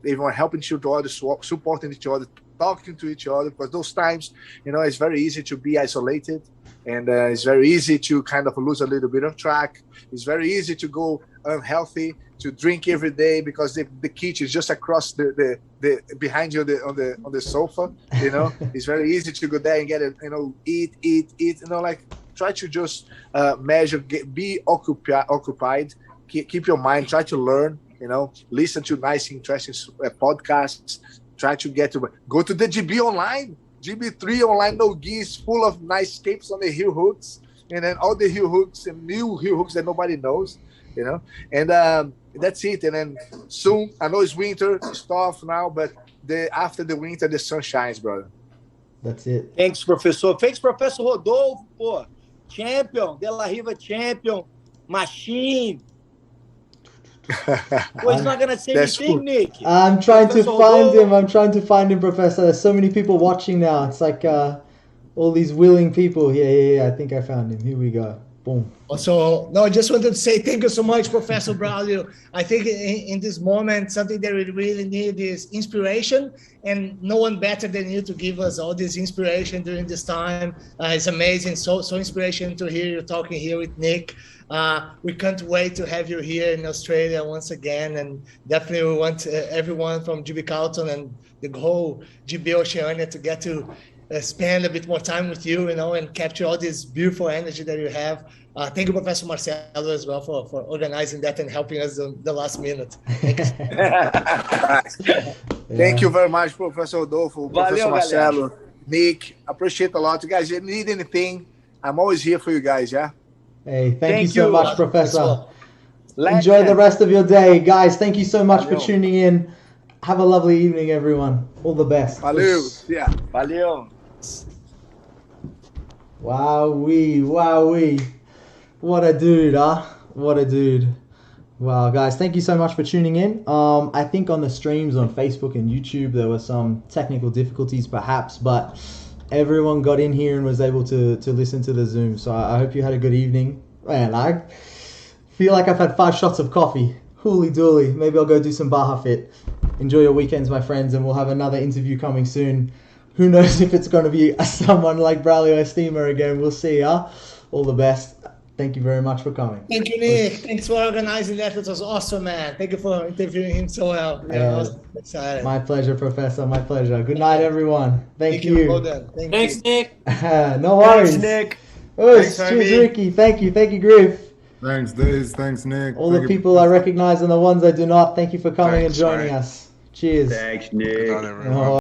Speaker 1: everyone helping each other, supporting each other, talking to each other. Because those times, it's very easy to be isolated, and it's very easy to kind of lose a little bit of track. It's very easy to go unhealthy, to drink every day because the kitchen is just across the behind you on the sofa. It's very easy to go there and get it. Eat. Try to just be occupied. Keep your mind. Try to learn. Listen to nice, interesting podcasts. Try to go to the GB online, GB3 online. No geese, full of nice escapes on the heel hooks, and then all the heel hooks and new heel hooks that nobody knows. And that's it. And then soon, I know it's winter, it's tough now, but after the winter, the sun shines, brother.
Speaker 2: That's it.
Speaker 3: Thanks, Professor. Thanks, Professor Rodolfo, champion, De La Riva champion, machine. Well, he's not gonna say
Speaker 1: That's
Speaker 3: anything,
Speaker 1: cool.
Speaker 3: Nick.
Speaker 2: I'm trying to
Speaker 3: Professor
Speaker 2: find
Speaker 3: Rodolfo.
Speaker 2: him. I'm trying to find him, Professor. There's so many people watching now. It's like all these willing people. Yeah. I think I found him. Here we go. Boom.
Speaker 4: So, no, I just wanted to say thank you so much, Professor Braulio. I think in this moment, something that we really need is inspiration, and no one better than you to give us all this inspiration during this time. It's amazing, so inspiration to hear you talking here with Nick. We can't wait to have you here in Australia once again, and definitely we want everyone from GB Carlton and the whole GB Oceania to get to spend a bit more time with you, and capture all this beautiful energy that you have. Thank you, Professor Marcelo, as well for organizing that and helping us in the last minute.
Speaker 1: Thank you very much, Professor Rodolfo, Professor
Speaker 3: Valeu,
Speaker 1: Marcelo,
Speaker 3: galera.
Speaker 1: Nick. Appreciate a lot. You guys, if you need anything, I'm always here for you guys, yeah?
Speaker 2: Hey, thank you
Speaker 3: Thank
Speaker 2: so
Speaker 3: you.
Speaker 2: much, Professor. Enjoy
Speaker 3: Legend.
Speaker 2: the rest of your day. Guys, thank you so much for
Speaker 3: Valeu.
Speaker 2: tuning in. Have a lovely evening, everyone. All the best.
Speaker 1: Valeu. Yeah.
Speaker 3: Valeu.
Speaker 2: Wowee. What a dude, huh? What a dude. Wow, guys, thank you so much for tuning in. I think on the streams on Facebook and YouTube, there were some technical difficulties perhaps, but everyone got in here and was able to listen to the Zoom. So I hope you had a good evening. Man, I feel like I've had 5 shots of coffee. Hooly dooly. Maybe I'll go do some Baja Fit. Enjoy your weekends, my friends, and we'll have another interview coming soon. Who knows if it's going to be someone like Braulio Estima again. We'll see, huh? All the best. Thank you very much for coming.
Speaker 4: Thank you, Nick. Thanks for organizing that. It was awesome, man. Thank you for interviewing him so well. Yeah, I was excited.
Speaker 2: My pleasure, Professor. My pleasure. Good night, everyone. Thank you.
Speaker 4: Well done.
Speaker 5: Thanks,
Speaker 4: you.
Speaker 5: Nick.
Speaker 2: No worries.
Speaker 3: Thanks, Nick.
Speaker 2: Oh,
Speaker 5: Thanks,
Speaker 2: cheers,
Speaker 5: Jaime.
Speaker 2: Ricky. Thank you, Griff.
Speaker 6: Thanks, Diz. Thanks, Nick.
Speaker 2: All
Speaker 6: Thank
Speaker 2: the
Speaker 6: you.
Speaker 2: people I recognize and the ones I do not. Thank you for coming
Speaker 7: Thanks,
Speaker 2: and joining
Speaker 7: Ryan.
Speaker 2: us. Cheers.
Speaker 7: Thanks,
Speaker 6: Good
Speaker 7: Nick.
Speaker 6: night, everyone.
Speaker 2: Oh,